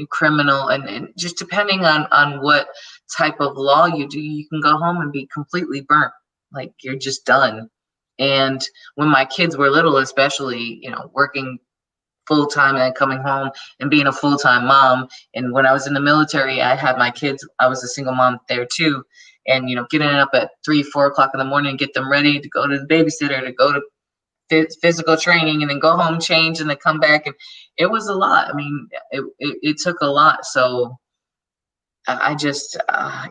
criminal, and just depending on what type of law you do, you can go home and be completely burnt, like you're just done. And when my kids were little, especially, you know, working full time and then coming home and being a full time mom, and when I was in the military, I had my kids, I was a single mom there too. and getting up at 3, 4 o'clock in the morning, get them ready to go to the babysitter, to go to physical training, and then go home, change, and then come back. And it was a lot. I mean, it took a lot. So I just, I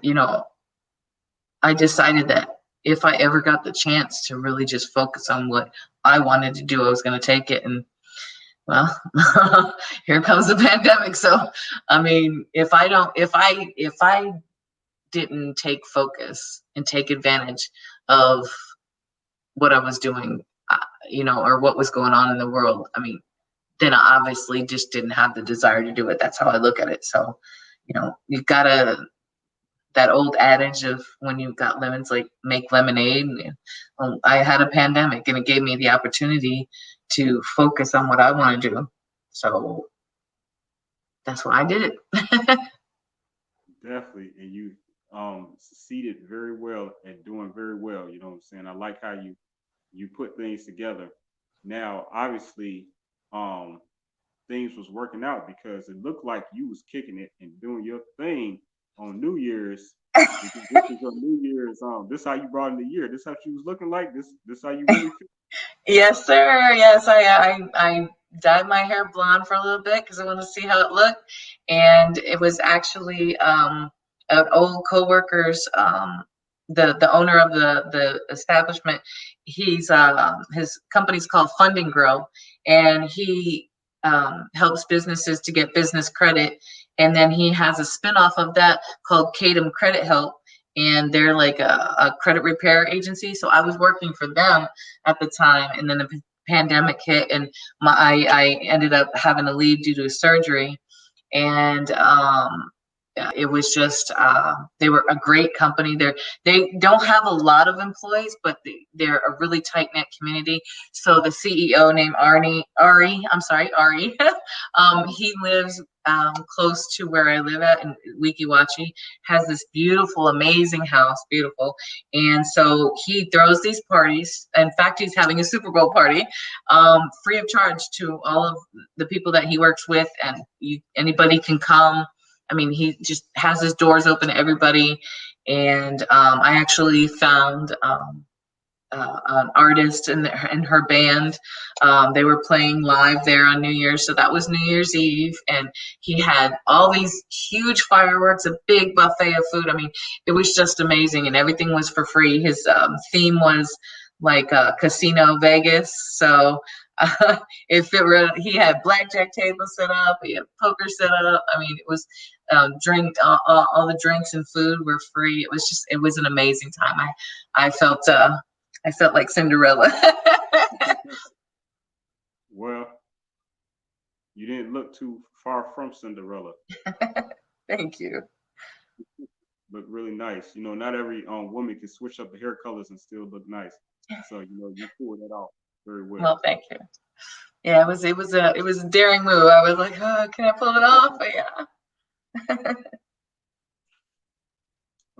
decided that if I ever got the chance to really just focus on what I wanted to do, I was going to take it. And well, here comes the pandemic. So, I mean, if I didn't take focus and take advantage of what I was doing, or what was going on in the world, I mean, then I obviously just didn't have the desire to do it. That's how I look at it. So, you've got to, that old adage of when you've got lemons, like make lemonade. And I had a pandemic, and it gave me the opportunity to focus on what I want to do. So that's why I did it. Definitely. And you succeeded very well at doing very well. You know what I'm saying? I like how you put things together. Now, obviously, um, things was working out because it looked like you was kicking it and doing your thing on New Year's. This is your New Year's. This how you brought in the year. This how she was looking like. This how you really feel. Yes, sir. Yes, I dyed my hair blonde for a little bit because I wanted to see how it looked, and it was actually an old coworker's. The owner of the establishment, he's his company's called Fund and Grow, and he helps businesses to get business credit, and then he has a spinoff of that called Kadam Credit Help, and they're like a credit repair agency. So I was working for them at the time, and then the pandemic hit, and I ended up having to leave due to surgery. And it was just they were a great company. They don't have a lot of employees, but they're a really tight knit community. So the CEO named Ari, he lives close to where I live at in Weeki, has this beautiful, amazing house, beautiful. And so he throws these parties. In fact, he's having a Super Bowl party, free of charge to all of the people that he works with, and anybody can come. I mean, he just has his doors open to everybody. And I actually found an artist in her band. They were playing live there on New Year's, so that was New Year's Eve, and he had all these huge fireworks, a big buffet of food. I mean, it was just amazing, and everything was for free. His theme was like Casino Vegas, so if it were, he had blackjack tables set up, he had poker set up. I mean, it was all the drinks and food were free. It was an amazing time. I felt like Cinderella. Well, you didn't look too far from Cinderella. Thank you. Look really nice. You know, not every woman can switch up the hair colors and still look nice. So you pulled that off very well. Well, thank you. Yeah, it was a daring move. I was like, oh, can I pull it off? But yeah.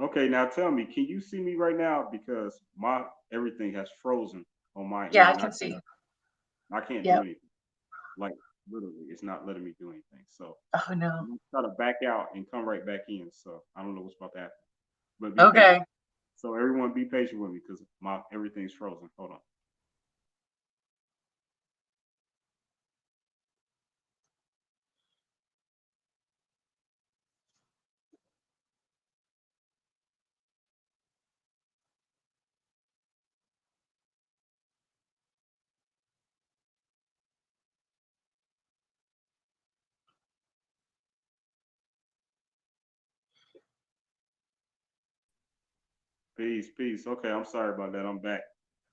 Okay, now tell me, can you see me right now? Because my everything has frozen on my Yeah, end. I can see. I can't do Yep. anything. Like literally, it's not letting me do anything. So Oh no. I'm gonna try to back out and come right back in. So I don't know what's about to happen. But be patient. Okay. So everyone be patient with me because my everything's frozen. Hold on. Peace, peace. Okay, I'm sorry about that. I'm back.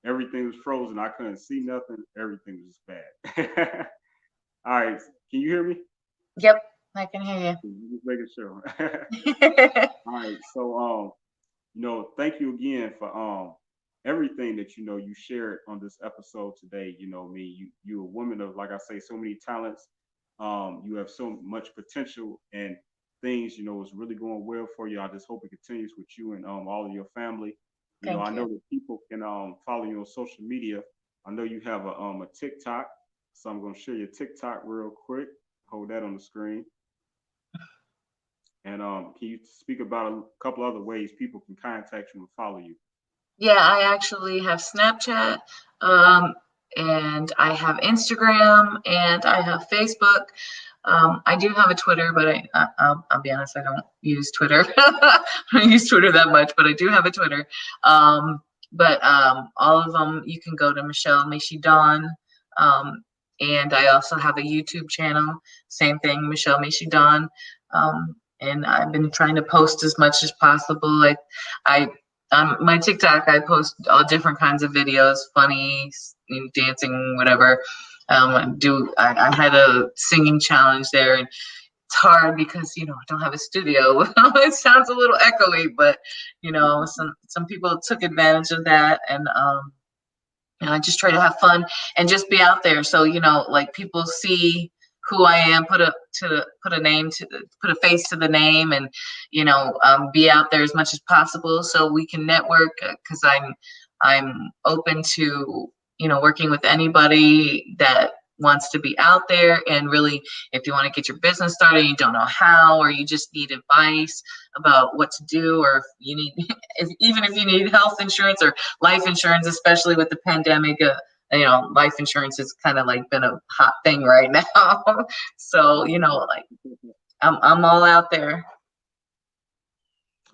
Everything was frozen. I couldn't see nothing. Everything was bad. All right. Can you hear me? Yep, I can hear Just making sure. you. All right. So thank you again for everything that you shared on this episode today. You're a woman of, like I say, so many talents. You have so much potential, and things is really going well for you. I just hope it continues with you and all of your family. I Thank know you. that people can follow you on social media. I know you have a TikTok, so I'm going to share your TikTok real quick. Hold that on the screen. And can you speak about a couple other ways people can contact you and follow you? Yeah, I actually have Snapchat, um, and I have Instagram, and I have Facebook. I do have a Twitter, but I'll be honest, I don't use Twitter. I don't use Twitter that much, but I do have a Twitter. But all of them, you can go to Mishy-Dawn. Um, and I also have a YouTube channel, same thing, Mishy-Dawn. And I've been trying to post as much as possible. I my TikTok, I post all different kinds of videos, funny, dancing, whatever. I had a singing challenge there, and it's hard because I don't have a studio. It sounds a little echoey, but some people took advantage of that, and I just try to have fun and just be out there. So, like people see who I am, put a name to put a face to the name, and be out there as much as possible so we can network. Because I'm open to working with anybody that wants to be out there. And really, if you want to get your business started, you don't know how, or you just need advice about what to do, or if you need, even if you need health insurance or life insurance, especially with the pandemic, life insurance has kind of like been a hot thing right now. So, like I'm all out there.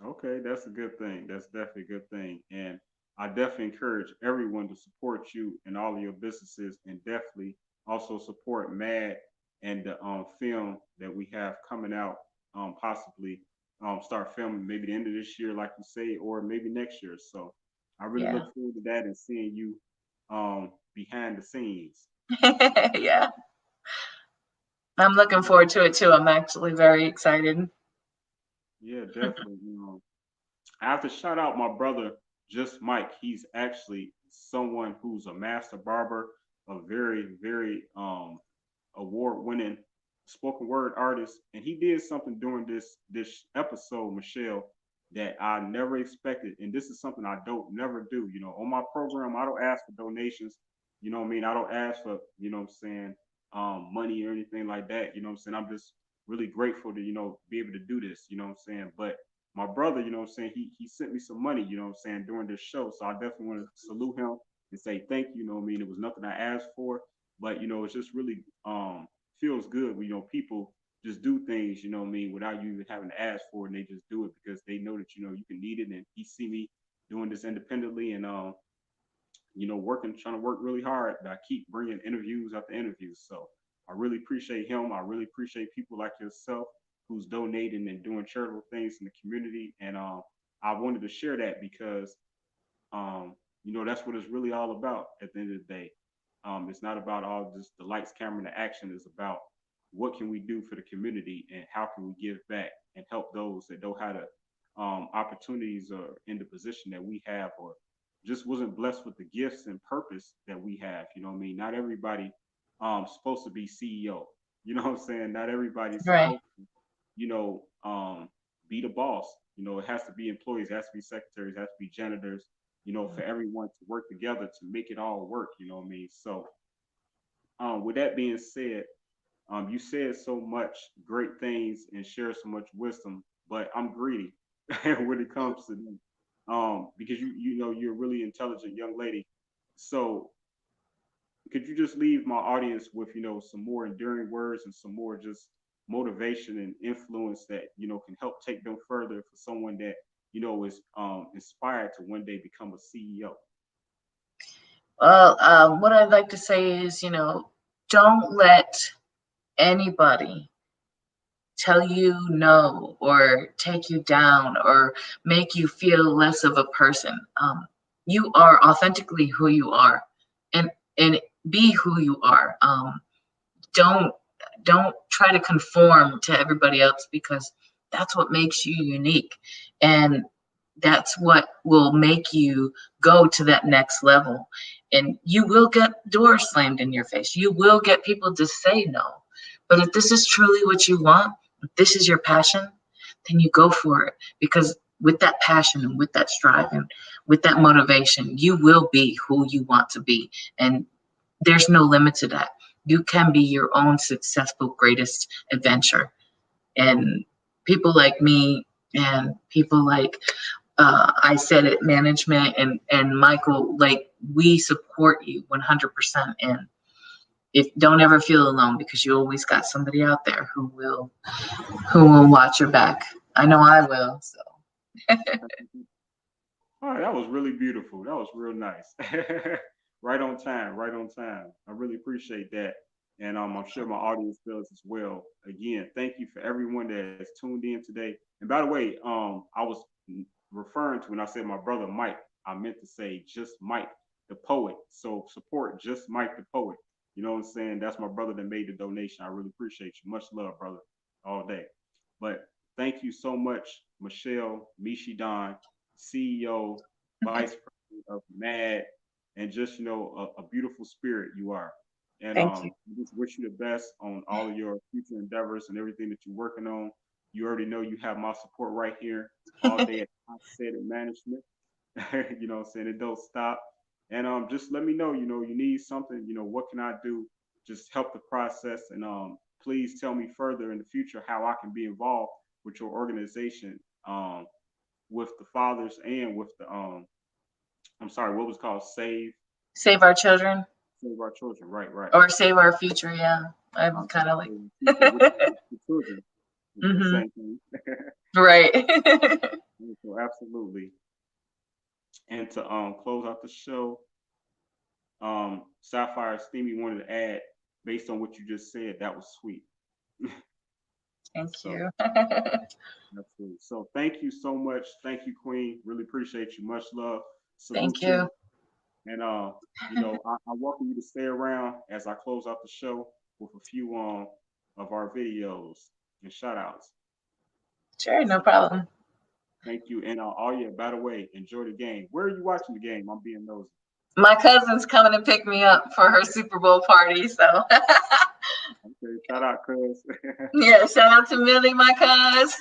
Okay, that's a good thing. That's definitely a good thing. And I definitely encourage everyone to support you and all of your businesses, and definitely also support M.A.D. and the film that we have coming out, possibly start filming maybe the end of this year, like you say, or maybe next year. So I really Yeah. look forward to that and seeing you behind the scenes. Yeah. I'm looking forward to it too. I'm actually very excited. Yeah, definitely. I have to shout out my brother, Just Mike. He's actually someone who's a master barber, a very, very award-winning spoken word artist, and he did something during this episode, Michelle, that I never expected. And this is something I don't never do. On my program, I don't ask for donations. You know what I mean? I don't ask for, what I'm saying, money or anything like that. You know what I'm saying? I'm just really grateful to, be able to do this, you know what I'm saying? But my brother, you know what I'm saying, he sent me some money, you know what I'm saying, during this show. So I definitely want to salute him and say thank you, you know what I mean? It was nothing I asked for, but it's just really feels good when people just do things, you know what I mean, without you even having to ask for it, and they just do it because they know that you can need it. And he see me doing this independently, and working, trying to work really hard. I keep bringing interviews after interviews. So I really appreciate him. I really appreciate people like yourself who's donating and doing charitable things in the community. And I wanted to share that because, that's what it's really all about at the end of the day. It's not about all just the lights, camera, and the action. It's about what can we do for the community and how can we give back and help those that don't have the opportunities or in the position that we have, or just wasn't blessed with the gifts and purpose that we have. You know what I mean? Not everybody supposed to be CEO. You know what I'm saying? Not everybody's Right. supposed to, be the boss. It has to be employees, it has to be secretaries, it has to be janitors, for everyone to work together to make it all work. You know what I mean? So with that being said, you said so much great things and share so much wisdom, but I'm greedy when it comes to them. Because you're a really intelligent young lady. So could you just leave my audience with some more enduring words and some more just motivation and influence that can help take them further for someone that is inspired to one day become a CEO? Well, what I'd like to say is, don't let anybody tell you no, or take you down, or make you feel less of a person. You are authentically who you are, and be who you are. Don't don't try to conform to everybody else, because that's what makes you unique, and that's what will make you go to that next level. And you will get doors slammed in your face, you will get people to say no, but if this is truly what you want, if this is your passion, then you go for it. Because with that passion and with that strive and with that motivation, you will be who you want to be, and there's no limit to that. You can be your own successful greatest adventure. And people like me and people like Isaidit management and Michael, like, we support you 100%. And if don't ever feel alone, because you always got somebody out there who will watch your back. I know I will. So. All right, that was really beautiful. That was real nice. Right on time, right on time. I really appreciate that. And I'm sure my audience does as well. Again, thank you for everyone that has tuned in today. And by the way, I was referring to when I said my brother Mike, I meant to say just Mike, the poet. So support just Mike, the poet. You know what I'm saying? That's my brother that made the donation. I really appreciate you. Much love, brother, all day. But thank you so much, Michelle, Mishy-Dawn, CEO, Vice President of M.A.D D, and just, a beautiful spirit you are. And Thank you. I just wish you the best on all of your future endeavors and everything that you're working on. You already know you have my support right here all day at Isaidit Management. You know what I'm saying? It don't stop. And just let me know, you need something, what can I do? Just help the process. And please tell me further in the future how I can be involved with your organization, with the fathers and with the I'm sorry, what was it called? Save Our Children. Save Our Children, right. Or Save Our Future, yeah. I'm kind of like the children. The same thing. Right. So absolutely. And to close out the show, Sapphire Steamy wanted to add, based on what you just said, that was sweet. Thank you. Absolutely. So thank you so much. Thank you, Queen. Really appreciate you. Much love. Thank you. And I welcome you to stay around as I close out the show with a few of our videos and shout outs. Sure, no problem. Thank you. And by the way, enjoy the game. Where are you watching the game? I'm being nosy. My cousin's coming to pick me up for her Super Bowl party, so. Okay, shout out, cuz. Yeah, shout out to Millie, my cuz.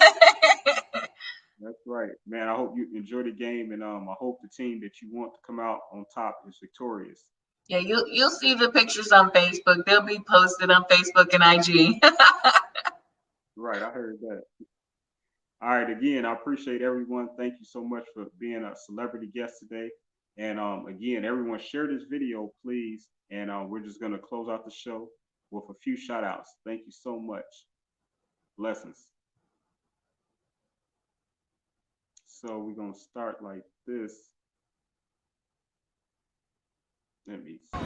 That's right, man. I hope you enjoy the game, and I hope the team that you want to come out on top is victorious. Yeah, you'll see the pictures on Facebook. They'll be posted on Facebook and IG. Right, I heard that. All right, again, I appreciate everyone. Thank you so much for being a celebrity guest today. And again, everyone, share this video, please. And we're just going to close out the show with a few shout outs. Thank you so much. Blessings. So we're going to start like this. Let me see.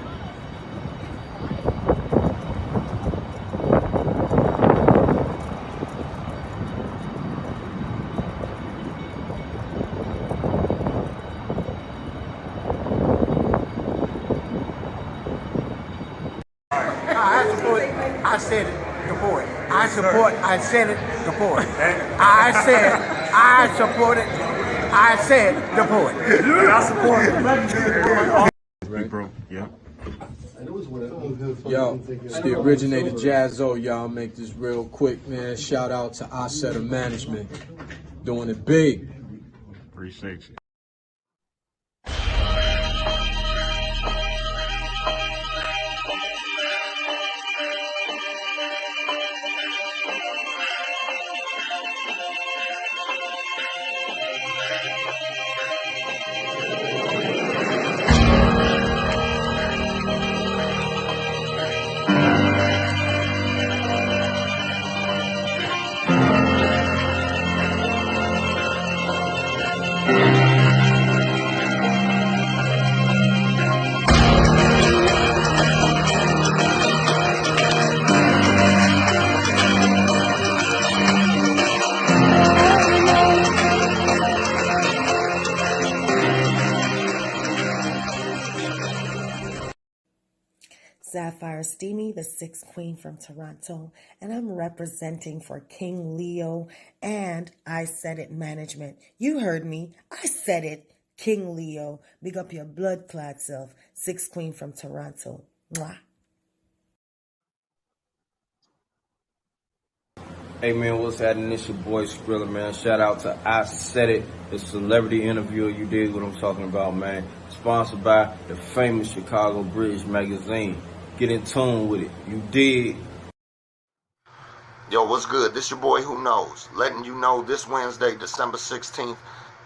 I said it, the board. I support, I said it, the board. I said, I support it, I said the board. I support Right, bro. Yeah. Yo, it's the originator Jazzo, y'all. Make this real quick, man. Shout out to Isaidit Management. Doing it big. Appreciate you. Sapphire Steamy, the sixth queen from Toronto, and I'm representing for King Leo and Isaidit Management. You heard me. I said it. King Leo. Big up your blood clot self. Sixth queen from Toronto. Mwah. Hey man, what's happening? It's your boy Skrilla, man. Shout out to Isaidit, the celebrity interviewer. You dig what I'm talking about, man. Sponsored by the famous Chicago Bridge magazine. Get in tune with it. You dig? Yo, what's good? This your boy Who Knows. Letting you know this Wednesday, December 16th,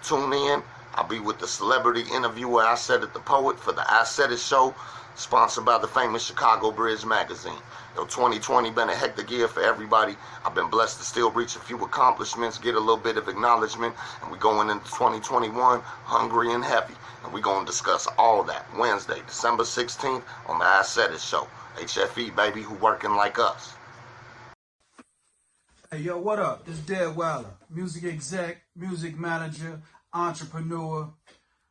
tune in. I'll be with the celebrity interviewer Isaidit the Poet for the Isaidit Show, sponsored by the famous Chicago Bridge magazine. Yo, 2020 been a hectic year for everybody. I've been blessed to still reach a few accomplishments, get a little bit of acknowledgement, and we're going into 2021 hungry and heavy. And we're going to discuss all that Wednesday, December 16th on the Isaidit Show. HFE, baby, who working like us. Hey, yo, what up? This Dead Weller, music exec, music manager, entrepreneur.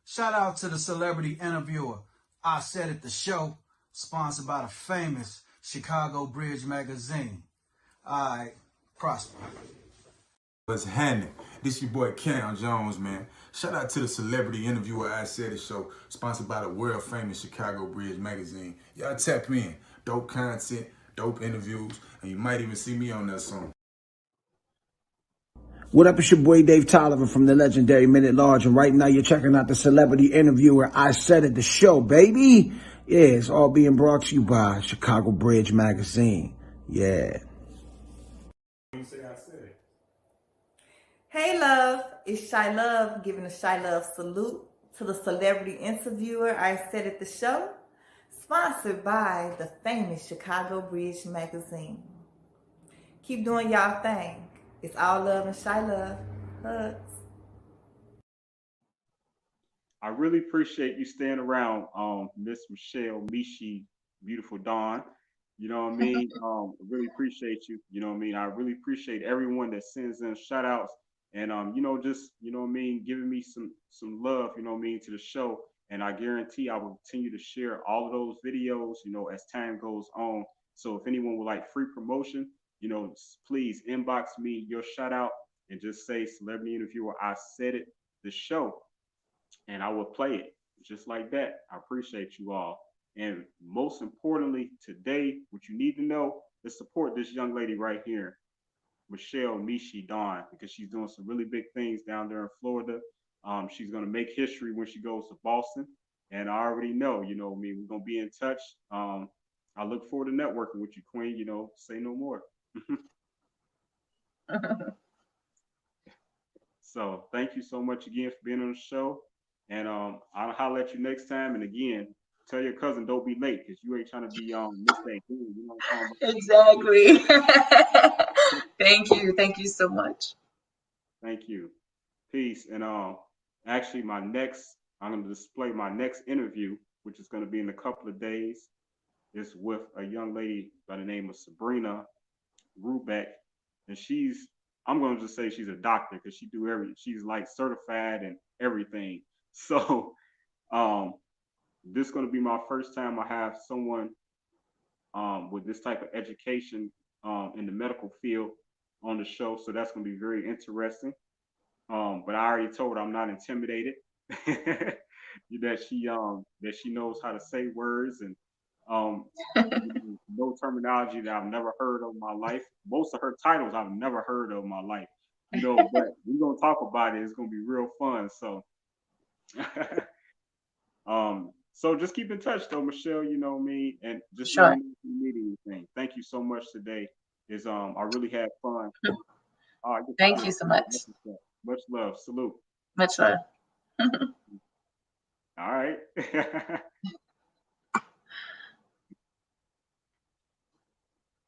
Shout out to the celebrity interviewer. Isaidit the Show, sponsored by the famous Chicago Bridge magazine. All right, prosper. What's happening? This your boy Cam Jones, man. Shout out to the celebrity interviewer Isaidit Show, sponsored by the world famous Chicago Bridge magazine. Y'all tap in. Dope content, dope interviews, and you might even see me on that song. What up, it's your boy Dave Tolliver from the legendary Minute Large, and right now you're checking out the celebrity interviewer Isaidit the Show, baby. Yeah, it's all being brought to you by Chicago Bridge magazine. Yeah. Hey love, it's Shy Love giving a Shy Love salute to the celebrity interviewer Isaidit the Show, sponsored by the famous Chicago Bridge magazine. Keep doing y'all thing. It's all love and Shy Love. Hugs. I really appreciate you staying around, Miss Michelle Mishy, beautiful Dawn. You know what I mean? I really appreciate you. You know what I mean? I really appreciate everyone that sends in shout outs and just, you know what I mean, giving me some love, you know what I mean, to the show. And I guarantee I will continue to share all of those videos, as time goes on. So if anyone would like free promotion, please inbox me your shout out and just say celebrity interviewer Isaidit the Show, and I will play it just like that. I appreciate you all. And most importantly, today, what you need to know is support this young lady right here, Michelle Mishy-Dawn, because she's doing some really big things down there in Florida. She's going to make history when she goes to Boston. And I already know, we're going to be in touch. I look forward to networking with you, Queen. Say no more. So thank you so much again for being on the show. And I'll holler at you next time. And again, tell your cousin don't be late because you ain't trying to be missed that game. You know what I'm Exactly. Thank you so much. Thank you. Peace. And actually I'm going to display my next interview, which is going to be in a couple of days. It's with a young lady by the name of Sabrina Rubeck, and I'm going to just say she's a doctor because she's like certified and everything. So this is going to be my first time I have someone with this type of education in the medical field on the show. So that's going to be very interesting. But I already told her I'm not intimidated. that she knows how to say words and no terminology that I've never heard of in my life. Most of her titles I've never heard of in my life. But we're gonna talk about it. It's gonna be real fun. So so just keep in touch though, Michelle, you know me, and just Sure. let me know if you need anything. Thank you so much today. I really had fun. Thank you so much. Much love. Salute. Much love. All right.